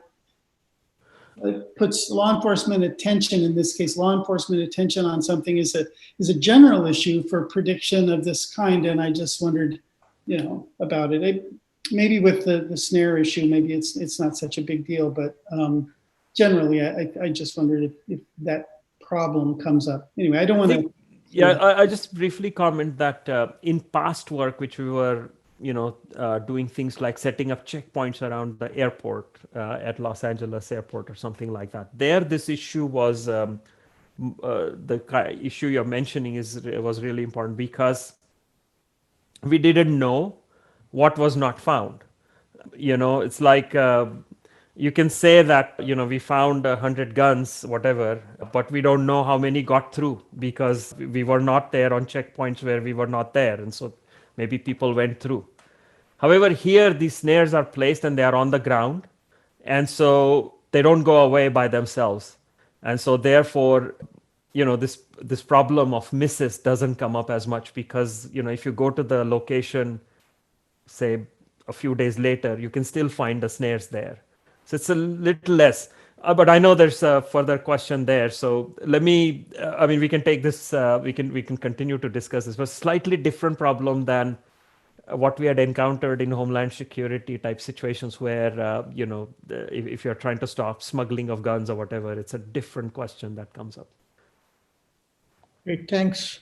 puts law enforcement attention, in this case, law enforcement attention on something is a general issue for prediction of this kind. And I just wondered, about it. Maybe with the snare issue, maybe it's not such a big deal, but generally, I just wondered if that problem comes up. Anyway, I don't want to. Yeah, I just briefly comment that in past work, which we were, doing things like setting up checkpoints around the airport at Los Angeles airport or something like that. There, this issue was the issue you're mentioning was really important because we didn't know what was not found. It's like you can say that we found 100 guns, whatever, but we don't know how many got through because we were not there on checkpoints where we were not there, and so maybe people went through. However, here these snares are placed and they are on the ground, and so they don't go away by themselves, and so therefore this problem of misses doesn't come up as much because if you go to the location, say a few days later, you can still find the snares there. So it's a little less, but I know there's a further question there. So let me, we can take this, we can continue to discuss this, but slightly different problem than what we had encountered in Homeland Security type situations where, if you're trying to stop smuggling of guns or whatever, it's a different question that comes up. Great, thanks.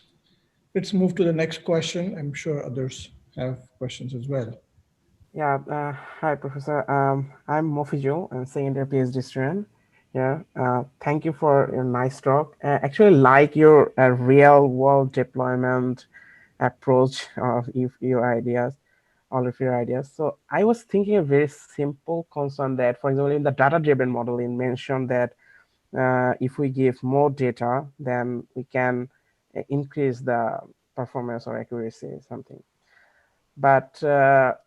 Let's move to the next question. I'm sure others have questions as well. Yeah, hi, Professor. I'm Mofijul. I'm second-year PhD student. Yeah, thank you for your nice talk. Actually, like your real-world deployment approach of your ideas, all of your ideas. So I was thinking a very simple concern that, for example, in the data-driven model, it mentioned that if we give more data, then we can increase the performance or accuracy, something. But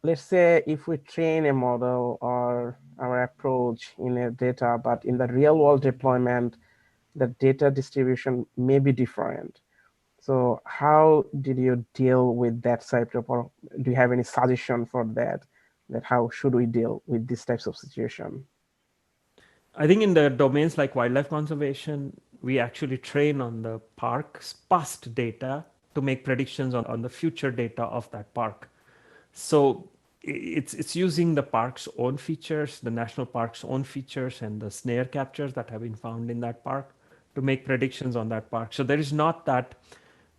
let's say if we train a model or our approach in a data, but in the real world deployment, the data distribution may be different. So how did you deal with that type of, or do you have any suggestion for that how should we deal with these types of situation? I think in the domains like wildlife conservation, we actually train on the park's past data to make predictions on the future data of that park. So it's using the park's own features, the national park's own features, and the snare captures that have been found in that park to make predictions on that park. So there is not that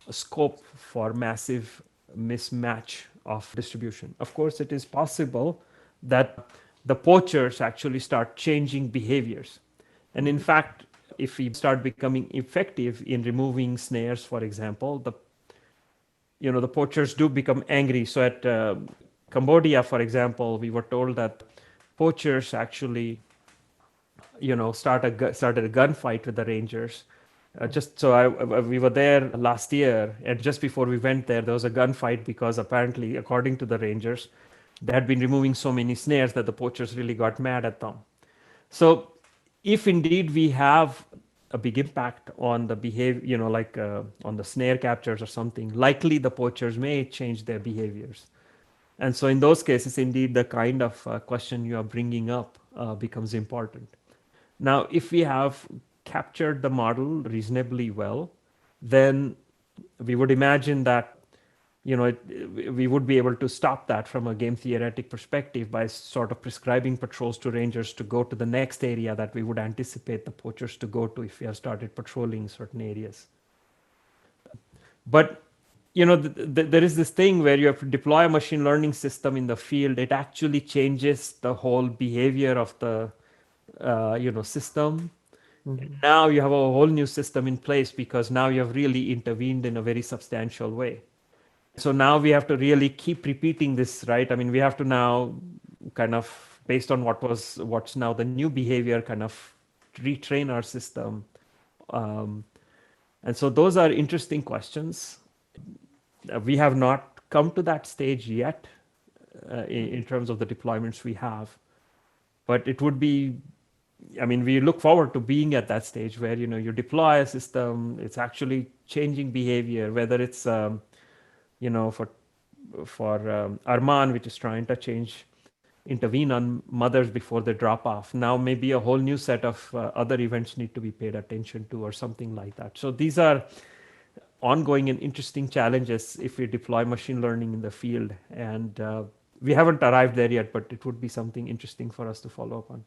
scope for massive mismatch of distribution. Of course, it is possible that the poachers actually start changing behaviors. And in fact, if we start becoming effective in removing snares, for example, the poachers do become angry. So at Cambodia, for example, we were told that poachers actually, started a gunfight with the rangers. We were there last year, and just before we went there was a gunfight because apparently, according to the rangers, they had been removing so many snares that the poachers really got mad at them. So if indeed we have a big impact on the behavior, on the snare captures or something, likely the poachers may change their behaviors. And so in those cases, indeed, the kind of question you are bringing up becomes important. Now, if we have captured the model reasonably well, then we would imagine that we would be able to stop that from a game theoretic perspective by sort of prescribing patrols to rangers to go to the next area that we would anticipate the poachers to go to if we have started patrolling certain areas. But there is this thing where you have to deploy a machine learning system in the field. It actually changes the whole behavior of the system. Mm-hmm. Now you have a whole new system in place because now you have really intervened in a very substantial way. So now we have to really keep repeating this, right? I mean, we have to now kind of, based on what's now the new behavior, kind of retrain our system. And so those are interesting questions. We have not come to that stage yet in terms of the deployments we have. But it would be, we look forward to being at that stage where, you deploy a system, it's actually changing behavior, whether it's, for Arman, which is trying to intervene on mothers before they drop off. Now maybe a whole new set of other events need to be paid attention to or something like that. So these are ongoing and interesting challenges if we deploy machine learning in the field. And we haven't arrived there yet, but it would be something interesting for us to follow up on.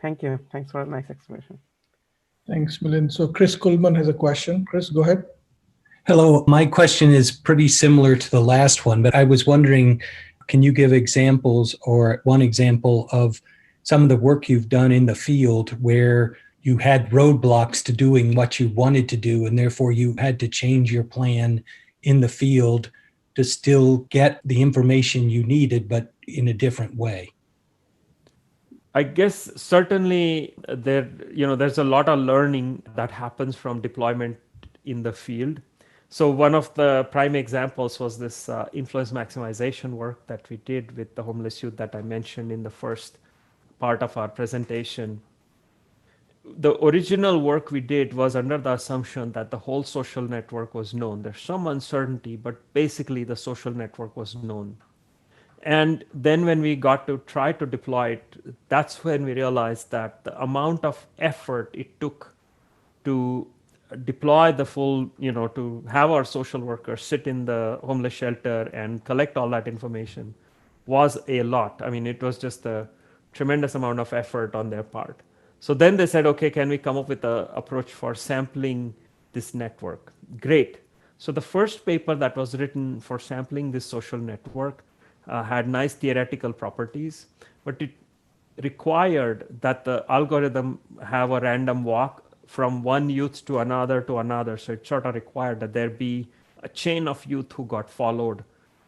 Thank you. Thanks for a nice explanation. Thanks, Milind. So Chris Kuhlman has a question. Chris, go ahead. Hello. My question is pretty similar to the last one, but I was wondering, can you give examples or one example of some of the work you've done in the field where you had roadblocks to doing what you wanted to do, and therefore you had to change your plan in the field to still get the information you needed, but in a different way? I guess certainly there's a lot of learning that happens from deployment in the field. So one of the prime examples was this influence maximization work that we did with the homeless youth that I mentioned in the first part of our presentation. The original work we did was under the assumption that the whole social network was known. There's some uncertainty, but basically the social network was known. And then when we got to try to deploy it, that's when we realized that the amount of effort it took to deploy the full, to have our social workers sit in the homeless shelter and collect all that information was a lot. It was just a tremendous amount of effort on their part. So then they said, okay, can we come up with an approach for sampling this network? Great. So the first paper that was written for sampling this social network had nice theoretical properties, but it required that the algorithm have a random walk from one youth to another to another. So it sort of required that there be a chain of youth who got followed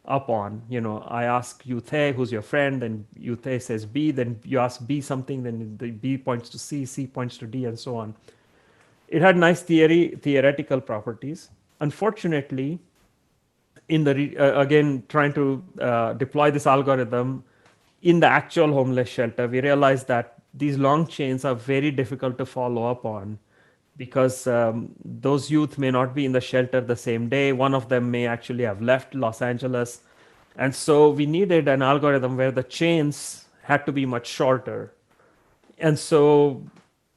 up on. I ask youth A, who's your friend, then youth A says B, then you ask B something, then the B points to C, C points to D, and so on. It had nice theoretical properties. Unfortunately, in the again trying to deploy this algorithm in the actual homeless shelter, we realized that these long chains are very difficult to follow up on because those youth may not be in the shelter the same day. One of them may actually have left Los Angeles. And so we needed an algorithm where the chains had to be much shorter. And so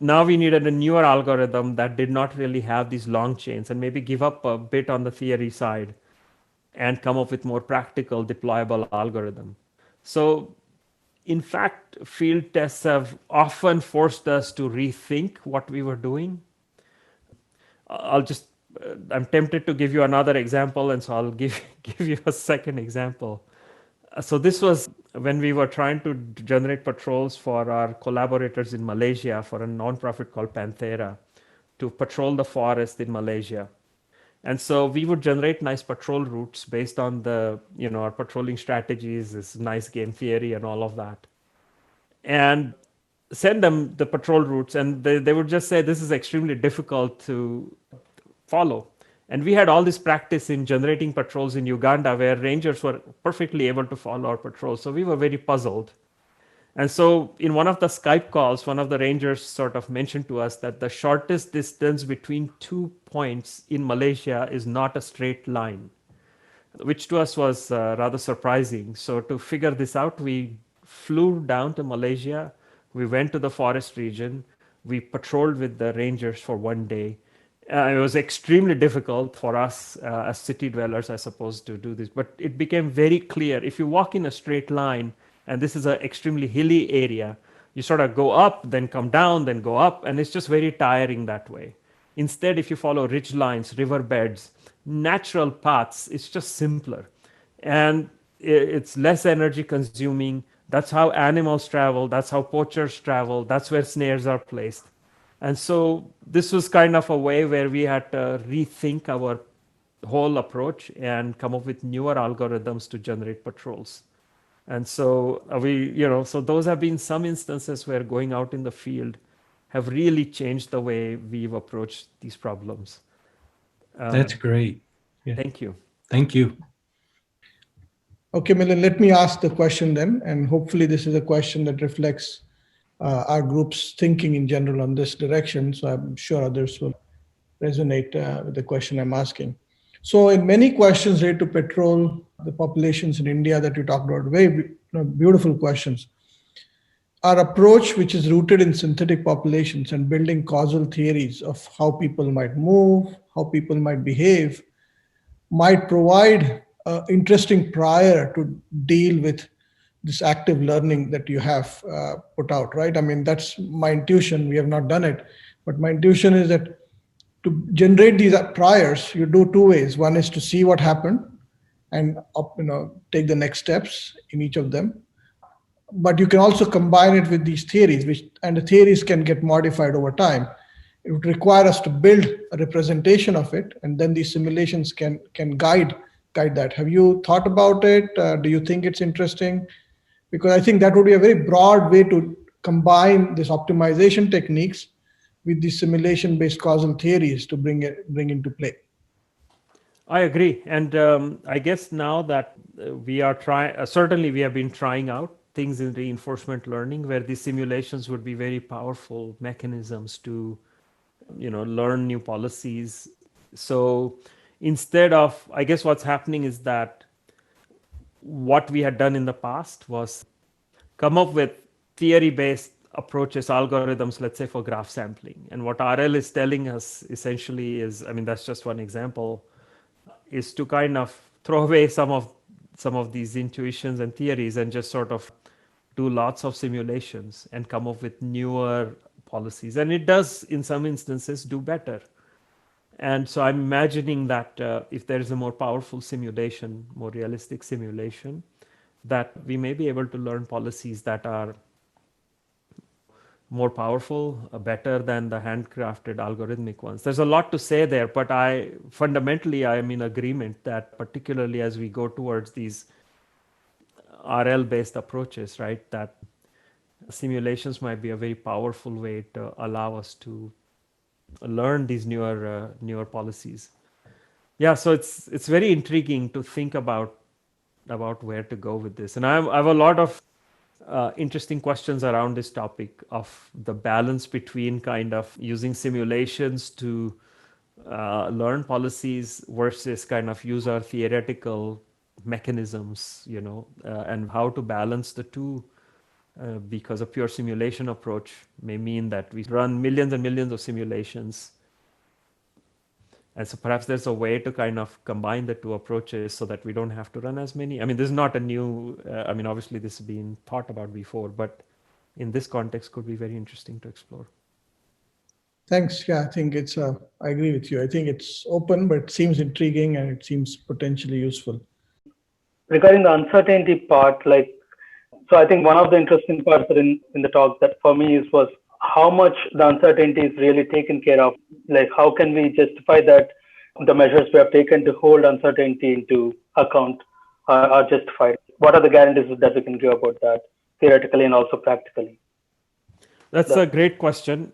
now we needed a newer algorithm that did not really have these long chains and maybe give up a bit on the theory side and come up with more practical deployable algorithm. So in fact, field tests have often forced us to rethink what we were doing. I'm tempted to give you another example, and so I'll give you a second example. So this was when we were trying to generate patrols for our collaborators in Malaysia for a nonprofit called Panthera to patrol the forest in Malaysia. And so we would generate nice patrol routes based on the, our patrolling strategies, this nice game theory and all of that. And send them the patrol routes, and they would just say, this is extremely difficult to follow. And we had all this practice in generating patrols in Uganda where rangers were perfectly able to follow our patrols. So we were very puzzled. And so in one of the Skype calls, one of the rangers sort of mentioned to us that the shortest distance between 2 points in Malaysia is not a straight line, which to us was rather surprising. So to figure this out, we flew down to Malaysia. We went to the forest region. We patrolled with the rangers for 1 day. It was extremely difficult for us as city dwellers, I suppose, to do this. But it became very clear. If you walk in a straight line, and this is an extremely hilly area, you sort of go up, then come down, then go up, and it's just very tiring that way. Instead, if you follow ridge lines, riverbeds, natural paths, it's just simpler. And it's less energy consuming. That's how animals travel. That's how poachers travel. That's where snares are placed. And so this was kind of a way where we had to rethink our whole approach and come up with newer algorithms to generate patrols. And so so those have been some instances where going out in the field have really changed the way we've approached these problems. That's great. Yeah. Thank you. Thank you. Okay, Milind, let me ask the question then, and hopefully this is a question that reflects our group's thinking in general on this direction. So I'm sure others will resonate with the question I'm asking. So in many questions related to patrol, the populations in India that you talked about, very beautiful questions. Our approach, which is rooted in synthetic populations and building causal theories of how people might move, how people might behave, might provide interesting prior to deal with this active learning that you have put out, right? I mean, that's my intuition. We have not done it, but my intuition is that to generate these priors, you do two ways. One is to see what happened and take the next steps in each of them. But you can also combine it with these theories, and the theories can get modified over time. It would require us to build a representation of it, and then these simulations can guide that. Have you thought about it? Do you think it's interesting? Because I think that would be a very broad way to combine these optimization techniques with these simulation-based causal theories to bring into play. I agree. And I guess now that we are certainly we have been trying out things in reinforcement learning where these simulations would be very powerful mechanisms to, learn new policies. So instead of, I guess what's happening is that what we had done in the past was come up with theory-based approaches, algorithms, let's say for graph sampling. And what RL is telling us essentially is, that's just one example, is to kind of throw away some of these intuitions and theories and just sort of do lots of simulations and come up with newer policies. And it does, in some instances, do better. And so I'm imagining that if there is a more powerful simulation, more realistic simulation, that we may be able to learn policies that are more powerful, better than the handcrafted algorithmic ones. There's a lot to say there, but fundamentally I am in agreement that particularly as we go towards these RL-based approaches, right, that simulations might be a very powerful way to allow us to learn these newer policies. Yeah, so it's very intriguing to think about where to go with this. And I have a lot of interesting questions around this topic of the balance between kind of using simulations to learn policies versus kind of use our theoretical mechanisms, and how to balance the two. Because a pure simulation approach may mean that we run millions and millions of simulations. And so perhaps there's a way to kind of combine the two approaches so that we don't have to run as many. This is not a new, obviously this has been thought about before, but in this context could be very interesting to explore. Thanks. Yeah, I think I agree with you. I think it's open, but it seems intriguing and it seems potentially useful. regarding the uncertainty part, so I think one of the interesting parts in the talk that for me was how much the uncertainty is really taken care of. Like, how can we justify that the measures we have taken to hold uncertainty into account are justified? What are the guarantees that we can give about that, theoretically and also practically? That's a great question.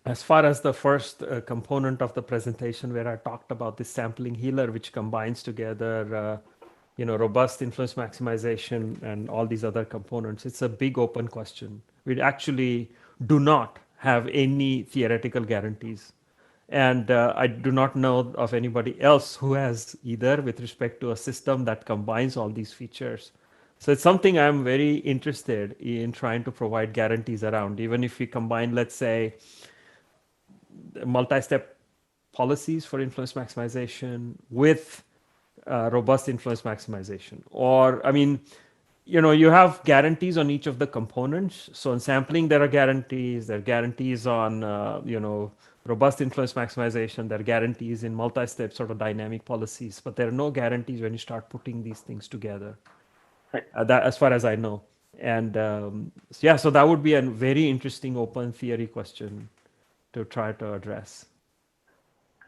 As far as the first component of the presentation, where I talked about this sampling healer, which combines together, robust influence maximization and all these other components, it's a big open question. We actually do not have any theoretical guarantees. And I do not know of anybody else who has either with respect to a system that combines all these features. So it's something I'm very interested in trying to provide guarantees around, even if we combine, let's say, multi-step policies for influence maximization with robust influence maximization. Or, I mean, you have guarantees on each of the components. So in sampling, there are guarantees. There are guarantees on, robust influence maximization. There are guarantees in multi-step sort of dynamic policies. But there are no guarantees when you start putting these things together, that, as far as I know. And so that would be a very interesting open theory question to try to address.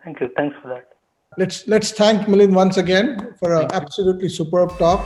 Thank you. Thanks for that. Let's thank Milind once again for an absolutely superb talk.